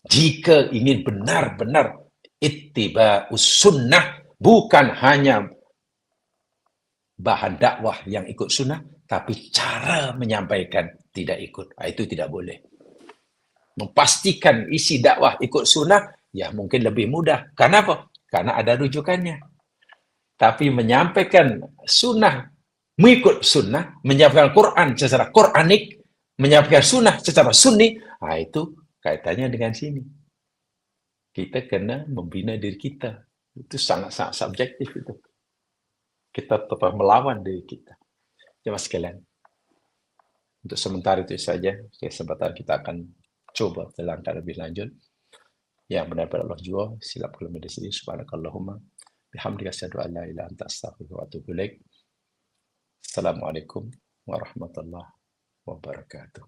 Jika ingin benar-benar ittiba'us sunnah, bukan hanya bahan dakwah yang ikut sunnah, tapi cara menyampaikan tidak ikut. Itu tidak boleh. Memastikan isi dakwah ikut sunnah, ya mungkin lebih mudah. Karena apa? Karena ada rujukannya. Tapi menyampaikan sunnah, mengikut sunnah, menyampaikan Quran secara Quranik, menyampaikan sunnah secara sunni, itu kaitannya dengan sini. Kita kena membina diri kita. Itu sangat-sangat subjektif itu. Kita tetap melawan diri kita. Jemaah sekalian, untuk sementara itu saja. Kesempatan kita akan coba terangkan lebih lanjut. Yang benar-benar Allah jua, silap kalau di sini. Subhanakallahumma bihamdika asyhadu an la ilaha illa anta astaghfiruka wa atubu ilaik. Assalamualaikum warahmatullahi wabarakatuh.